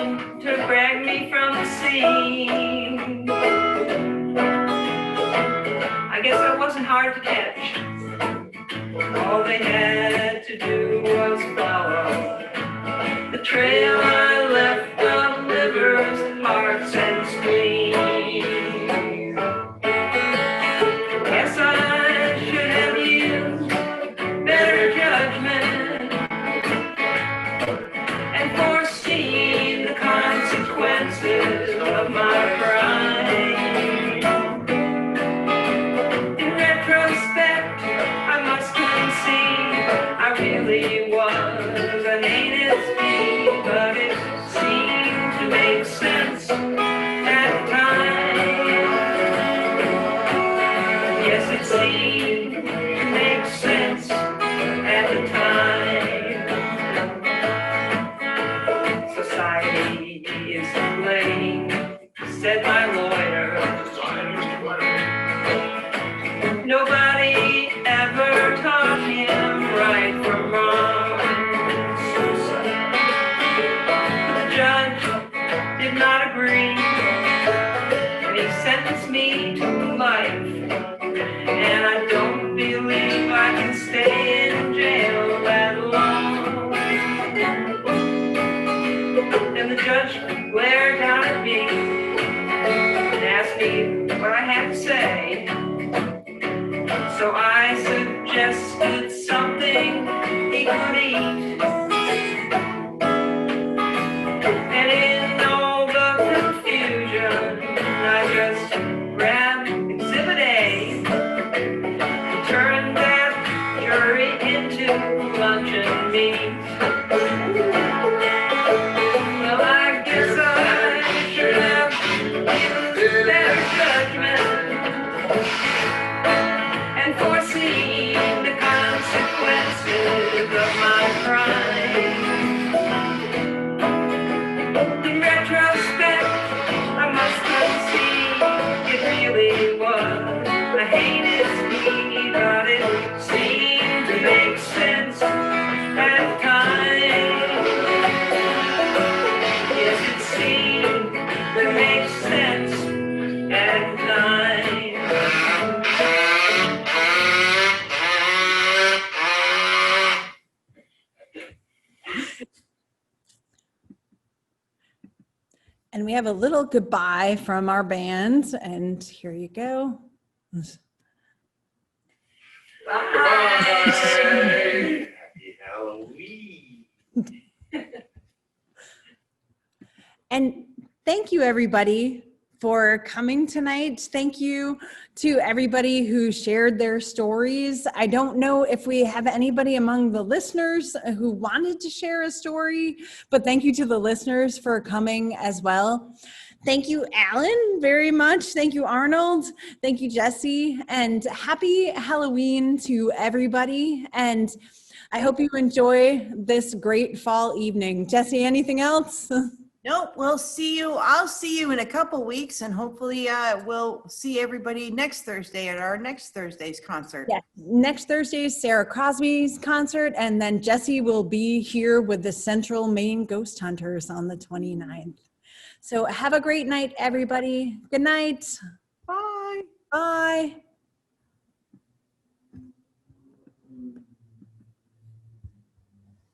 to drag me from the scene. I guess I wasn't hard to catch. All they had to do was follow the trail I left of livers, hearts, and spleens. Guess I should have used better judgment and foreseen the consequences of my crime. In retrospect, I must concede I really was a heinous deed, but it seemed to make sense at the time. Yes, it seemed to make sense at the time. Society sentence me to life, and I don't believe I can stay in jail that long. And the judge glared down at me and asked me what I had to say. So I suggested something he could eat. And in all the confusion, I just grabbed Exhibit A and turned that jury into luncheon meat. Well, I guess I should have given better judgment and foreseen the consequences of my crime. In retrospect, I must concede it really was a heinous deed, but it seemed to make sense at the time. Yes, it seemed to make sense at the time. And we have a little goodbye from our band, and here you go. Happy Halloween. And thank you, everybody, for coming tonight. Thank you to everybody who shared their stories. I don't know if we have anybody among the listeners who wanted to share a story, but thank you to the listeners for coming as well. Thank you, Alan, very much. Thank you, Arnold. Thank you, Jessie. And happy Halloween to everybody. And I hope you enjoy this great fall evening. Jessie, anything else? Nope, we'll see you. I'll see you in a couple weeks, and hopefully we'll see everybody next Thursday at our next Thursday's concert. Yeah, next Thursday is Sarah Crosby's concert, and then Jessie will be here with the Central Maine Ghost Hunters on the 29th. So have a great night, everybody. Good night. Bye. Bye.